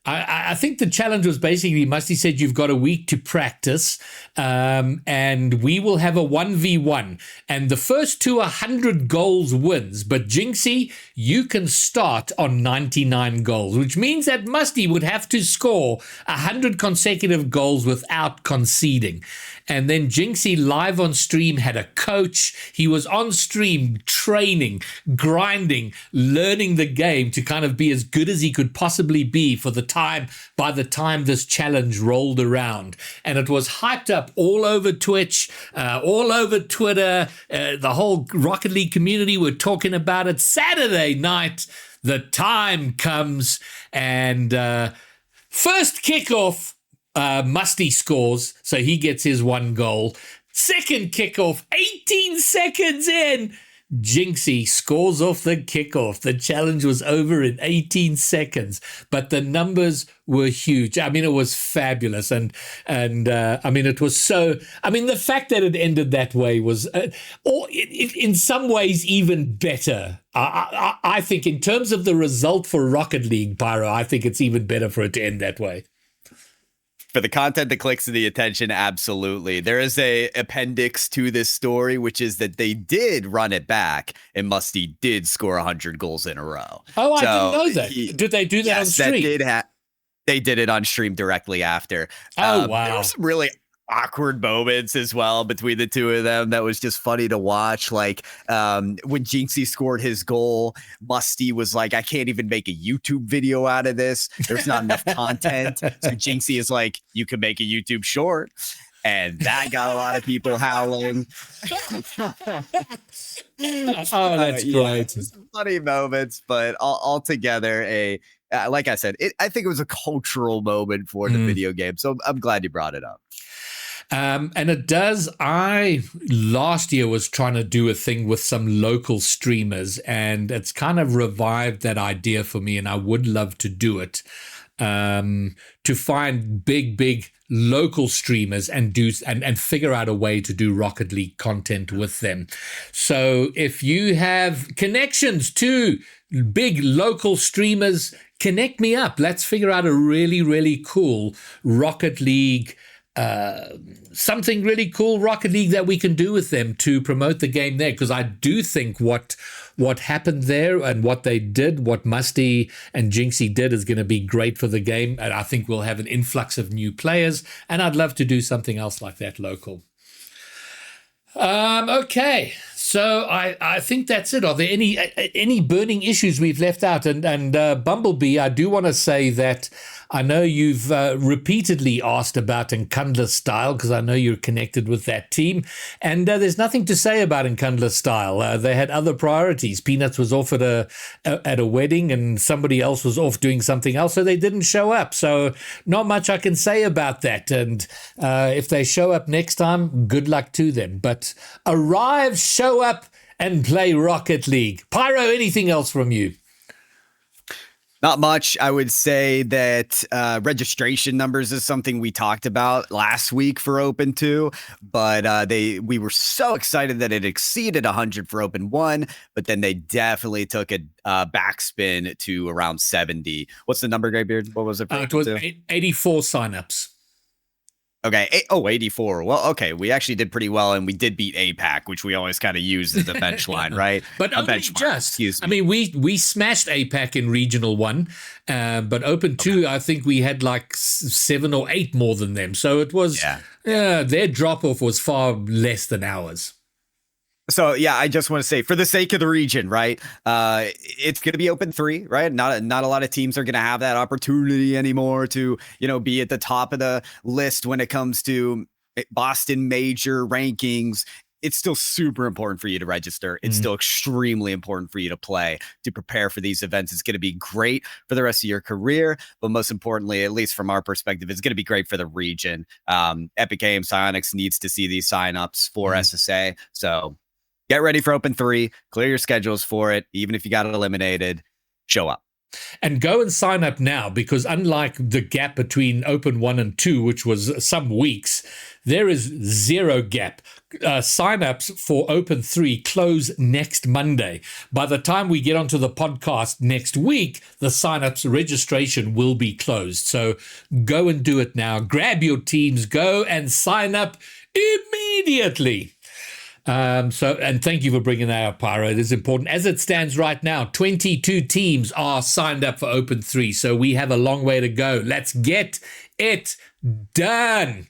I think the challenge was basically Musty said, you've got a week to practice, and we will have a 1v1. And the first to 100 goals wins. But Jinxie, you can start on 99 goals, which means that Musty would have to score 100 consecutive goals without conceding. And then Jinxie live on stream had a coach. He was on stream training, grinding, learning the game to kind of be as good as he could possibly be by the time this challenge rolled around. And it was hyped up all over Twitch, all over Twitter. The whole Rocket League community were talking about it. Saturday night, the time comes, and first kickoff, Musty scores, so he gets his 1 goal. Second kickoff, 18 seconds in, Jinxie scores off the kickoff. The challenge was over in 18 seconds, but the numbers were huge. I mean, it was fabulous. And I mean, it was so, I mean, the fact that it ended that way was, or in some ways, even better. I think in terms of the result for Rocket League, Pyro, I think it's even better for it to end that way. For the content, the clicks, and the attention, absolutely. There is a appendix to this story, which is that they did run it back, and Musty did score 100 goals in a row. Oh, I didn't know that. Did they do that on stream? They did it on stream directly after. Oh, wow. There were some really awkward moments as well between the two of them that was just funny to watch. Like when Jinxie scored his goal, Musty was like, I can't even make a YouTube video out of this. There's not enough content. So Jinxie is like, you can make a YouTube short. And that got a lot of people howling. Oh, that's great. Funny moments, but altogether, like I said, I think it was a cultural moment for the video game. So I'm glad you brought it up. And it does. I last year was trying to do a thing with some local streamers, and it's kind of revived that idea for me, and I would love to do it. To find big local streamers and figure out a way to do Rocket League content with them. So if you have connections to big local streamers, connect me up. Let's figure out a really cool Rocket League, something really cool Rocket League that we can do with them to promote the game there, because I do think what happened there and what they did, what Musty and Jinxie did, is going to be great for the game, and I think we'll have an influx of new players, and I'd love to do something else like that local. Okay, so I think that's it. Are there any burning issues we've left out? And Bumblebee, I do want to say that I know you've repeatedly asked about Nkundla Style, because I know you're connected with that team, and there's nothing to say about Nkundla Style. They had other priorities. Peanuts was off at a wedding, and somebody else was off doing something else, so they didn't show up. So not much I can say about that. And if they show up next time, good luck to them. But arrive, show up, and play Rocket League. Pyro, anything else from you? Not much. I would say that registration numbers is something we talked about last week for Open 2, but we were so excited that it exceeded 100 for Open 1, but then they definitely took a backspin to around 70. What's the number, Greybeard? What was it? It was 84 signups. Okay. 84. Well, okay. We actually did pretty well, and we did beat APAC, which we always kind of use as a benchline, right? But only just. I mean, we smashed APAC in Regional 1, but Open 2, I think we had like 7 or 8 more than them. So it was, their drop-off was far less than ours. So, yeah, I just want to say, for the sake of the region, right, it's going to be Open 3, right? Not a lot of teams are going to have that opportunity anymore to, be at the top of the list when it comes to Boston major rankings. It's still super important for you to register. It's still extremely important for you to play, to prepare for these events. It's going to be great for the rest of your career, but most importantly, at least from our perspective, it's going to be great for the region. Epic Games, Psyonix needs to see these signups for SSA. So get ready for Open 3, clear your schedules for it. Even if you got it eliminated, show up. And go and sign up now, because unlike the gap between Open 1 and 2, which was some weeks, there is zero gap. Signups for Open 3 close next Monday. By the time we get onto the podcast next week, the signups registration will be closed. So go and do it now. Grab your teams, go and sign up immediately. And thank you for bringing that up, Pyro. It is important. As it stands right now, 22 teams are signed up for Open 3, so we have a long way to go. Let's get it done.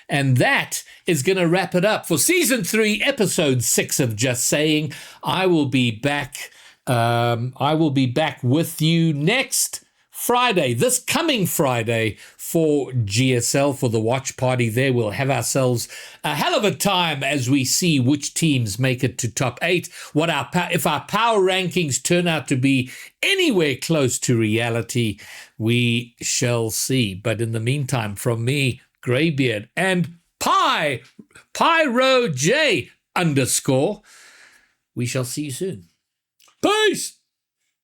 And that is going to wrap it up for Season 3, Episode 6 of Just Saying. I will be back with you next Friday, this coming Friday, for GSL, for the watch party there. We'll have ourselves a hell of a time as we see which teams make it to top 8. If our power rankings turn out to be anywhere close to reality, we shall see. But in the meantime, from me, Greybeard, and Pyro J _, we shall see you soon. Peace!